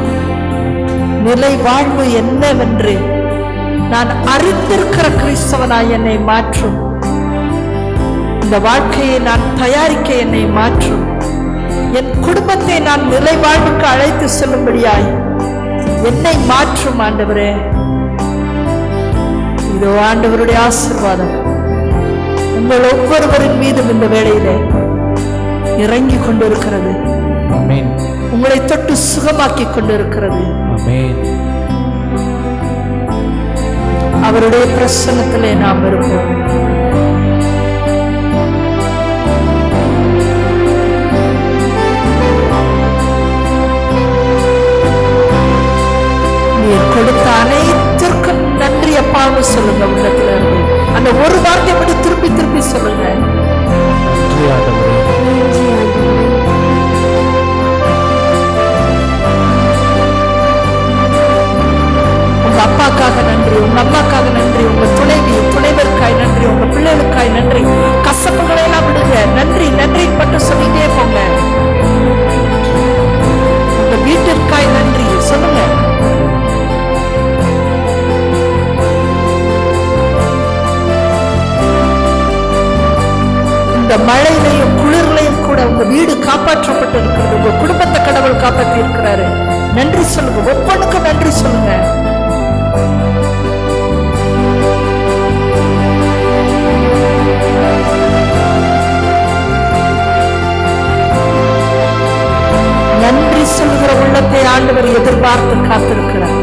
நிலை வாழ்வு என்னவென்று நான் அறிந்திருக்கிற கிறிஸ்தவனாய் என்னை மாற்றும். இந்த வாழ்க்கையை நான் தயாரிக்க என்னை மாற்றும். என் குடும்பத்தை நான் நிலை வாழ்வுக்கு அழைத்து செல்லும்படியாய் என்னை மாற்றும் ஆண்டவரே. இதோ ஆண்டவருடைய ஆசீர்வாதம் உங்கள் ஒவ்வொருவரின் மீதும் இந்த வேளையிலே இறங்கி கொண்டிருக்கிறது. ஆமென். உங்களை தொட்டு சுகமாக்கி கொண்டிருக்கிறது. ஆமென். அவருடைய பிரசன்னத்திலே நாம் இருப்போம். நீர் கொடுத்த அனைத்திற்கும் நன்றி அப்பான்னு சொல்லுங்க. உள்ளத்துல இருந்து அந்த ஒரு வார்த்தை மட்டும் திருப்பி திருப்பி சொல்லுங்க. நன்றி ஆண்டவரே. உங்க அப்பாக்காக நன்றி, உங்க அம்மாக்காக நன்றி, உங்க துணைவருக்காய் நன்றி, உங்க பிள்ளைகளுக்காய் நன்றி. கசப்புகளை எல்லாம் விடுங்க. நன்றி நன்றி மட்டும் சொல்லிட்டே போங்க. உங்க வீட்டிற்காய் நன்றி சொல்லுங்க. இந்த மழையிலையும் குளிர்லையும் கூட உங்க வீடு காப்பாற்றப்பட்டு இருக்கிறது. உங்க குடும்பத்தை கடவுள் காப்பாற்றி இருக்கிறாரு. நன்றி சொல்லுங்க. ஒவ்வொன்றுக்கும் நன்றி சொல்லுங்க. நன்றி சொல்லுகிற உள்ளத்தை ஆண்டவர் எதிர்பார்த்து காத்திருக்கிறார்.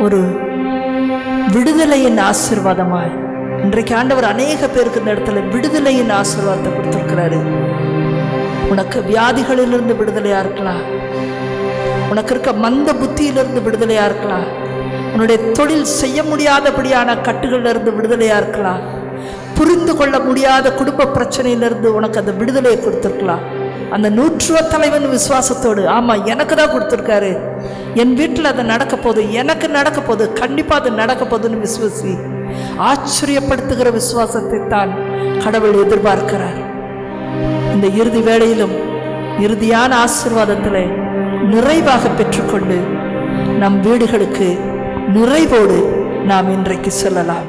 ஒரு விடுதலையின் ஆசீர்வாதமாய் இன்றைக்கு ஆண்டவர் அநேக பேருக்கு இந்த இடத்துல விடுதலையின் ஆசீர்வாதத்தை கொடுத்திருக்கிறாரு. உனக்கு வியாதிகளிலிருந்து விடுதலையா இருக்கலாம். உனக்கு இருக்க மந்த புத்தியிலிருந்து விடுதலையா இருக்கலாம். உன்னுடைய தொழில் செய்ய முடியாதபடியான கட்டுகளில் இருந்து விடுதலையா இருக்கலாம். புரிந்து கொள்ள முடியாத குடும்ப பிரச்சனையிலிருந்து உனக்கு அந்த விடுதலையை கொடுத்துருக்கலாம். அந்த 100 தலைவன் விசுவாசத்தோடு, ஆமா எனக்கு தான் கொடுத்துருக்காரு, என் வீட்டில் அது நடக்க போகுது, எனக்கு நடக்க போகுது, கண்டிப்பாக அது நடக்க போகுதுன்னு விசுவாசி. ஆச்சரியப்படுத்துகிற விசுவாசத்தை தான் கடவுள் எதிர்பார்க்கிறார். இந்த இறுதி வேளையிலும் இறுதியான ஆசீர்வாதத்தில் நிறைவாக பெற்றுக்கொண்டு நம் வீடுகளுக்கு நிறைவோடு நாம் இன்றைக்கு செல்லலாம்.